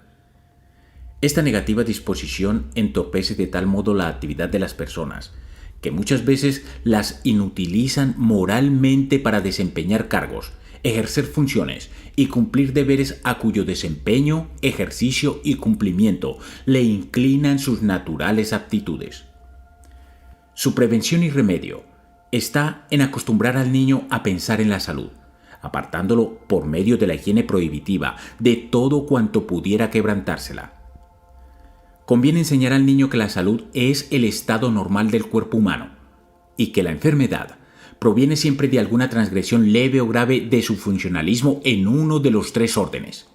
Esta negativa disposición entorpece de tal modo la actividad de las personas, que muchas veces las inutilizan moralmente para desempeñar cargos, ejercer funciones y cumplir deberes a cuyo desempeño, ejercicio y cumplimiento le inclinan sus naturales aptitudes. Su prevención y remedio está en acostumbrar al niño a pensar en la salud, apartándolo por medio de la higiene prohibitiva de todo cuanto pudiera quebrantársela. Conviene enseñar al niño que la salud es el estado normal del cuerpo humano y que la enfermedad proviene siempre de alguna transgresión leve o grave de su funcionalismo en uno de los tres órdenes: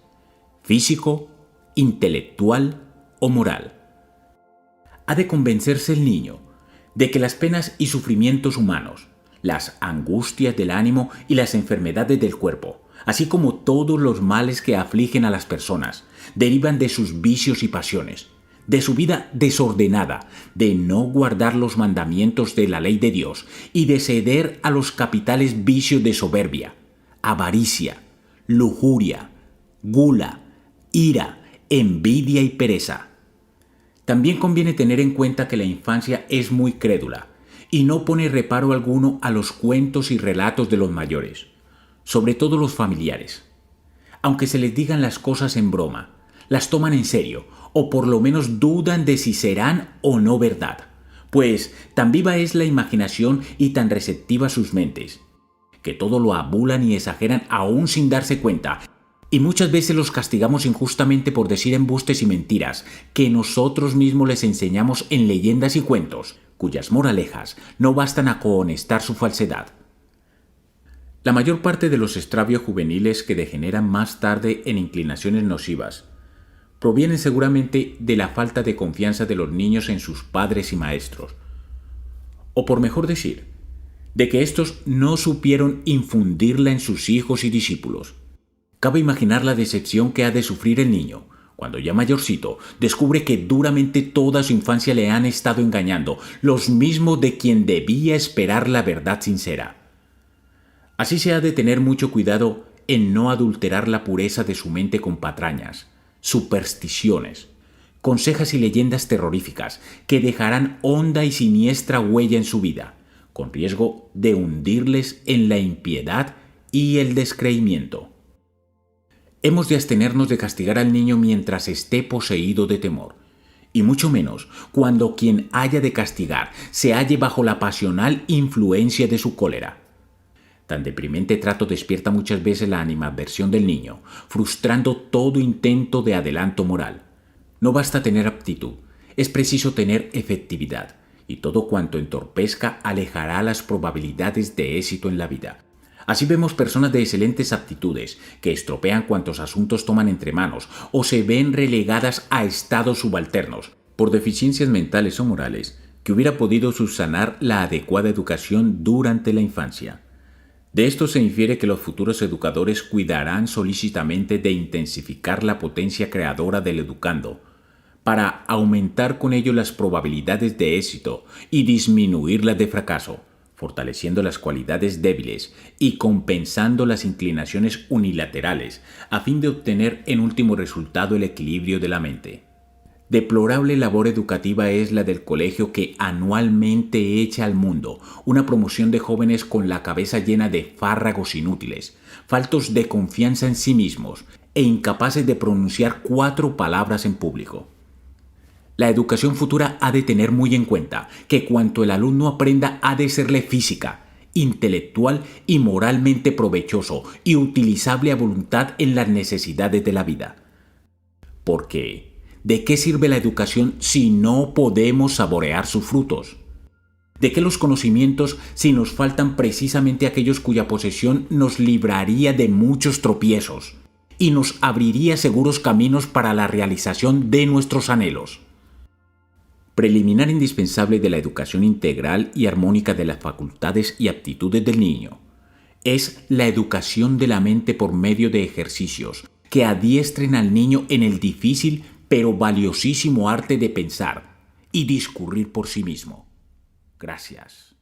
físico, intelectual o moral. Ha de convencerse el niño de que las penas y sufrimientos humanos, las angustias del ánimo y las enfermedades del cuerpo, así como todos los males que afligen a las personas, derivan de sus vicios y pasiones, de su vida desordenada, de no guardar los mandamientos de la ley de Dios y de ceder a los capitales vicios de soberbia, avaricia, lujuria, gula, ira, envidia y pereza. También conviene tener en cuenta que la infancia es muy crédula y no pone reparo alguno a los cuentos y relatos de los mayores, sobre todo los familiares. Aunque se les digan las cosas en broma, las toman en serio o por lo menos dudan de si serán o no verdad, pues tan viva es la imaginación y tan receptivas sus mentes, que todo lo abulan y exageran aún sin darse cuenta. Y muchas veces los castigamos injustamente por decir embustes y mentiras que nosotros mismos les enseñamos en leyendas y cuentos, cuyas moralejas no bastan a cohonestar su falsedad. La mayor parte de los extravios juveniles que degeneran más tarde en inclinaciones nocivas provienen seguramente de la falta de confianza de los niños en sus padres y maestros, o por mejor decir, de que éstos no supieron infundirla en sus hijos y discípulos. Cabe imaginar la decepción que ha de sufrir el niño cuando ya mayorcito descubre que duramente toda su infancia le han estado engañando, los mismos de quien debía esperar la verdad sincera. Así se ha de tener mucho cuidado en no adulterar la pureza de su mente con patrañas, supersticiones, consejas y leyendas terroríficas que dejarán honda y siniestra huella en su vida, con riesgo de hundirles en la impiedad y el descreimiento. Hemos de abstenernos de castigar al niño mientras esté poseído de temor, y mucho menos cuando quien haya de castigar se halle bajo la pasional influencia de su cólera. Tan deprimente trato despierta muchas veces la animadversión del niño, frustrando todo intento de adelanto moral. No basta tener aptitud, es preciso tener efectividad, y todo cuanto entorpezca alejará las probabilidades de éxito en la vida. Así vemos personas de excelentes aptitudes que estropean cuantos asuntos toman entre manos o se ven relegadas a estados subalternos por deficiencias mentales o morales que hubiera podido subsanar la adecuada educación durante la infancia. De esto se infiere que los futuros educadores cuidarán solícitamente de intensificar la potencia creadora del educando, para aumentar con ello las probabilidades de éxito y disminuir las de fracaso, fortaleciendo las cualidades débiles y compensando las inclinaciones unilaterales, a fin de obtener en último resultado el equilibrio de la mente. Deplorable labor educativa es la del colegio que anualmente echa al mundo una promoción de jóvenes con la cabeza llena de fárragos inútiles, faltos de confianza en sí mismos e incapaces de pronunciar 4 palabras en público. La educación futura ha de tener muy en cuenta que cuanto el alumno aprenda ha de serle física, intelectual y moralmente provechoso y utilizable a voluntad en las necesidades de la vida. Porque, ¿de qué sirve la educación si no podemos saborear sus frutos? ¿De qué los conocimientos si nos faltan precisamente aquellos cuya posesión nos libraría de muchos tropiezos y nos abriría seguros caminos para la realización de nuestros anhelos? Preliminar indispensable de la educación integral y armónica de las facultades y aptitudes del niño es la educación de la mente por medio de ejercicios que adiestren al niño en el difícil pero valiosísimo arte de pensar y discurrir por sí mismo. Gracias.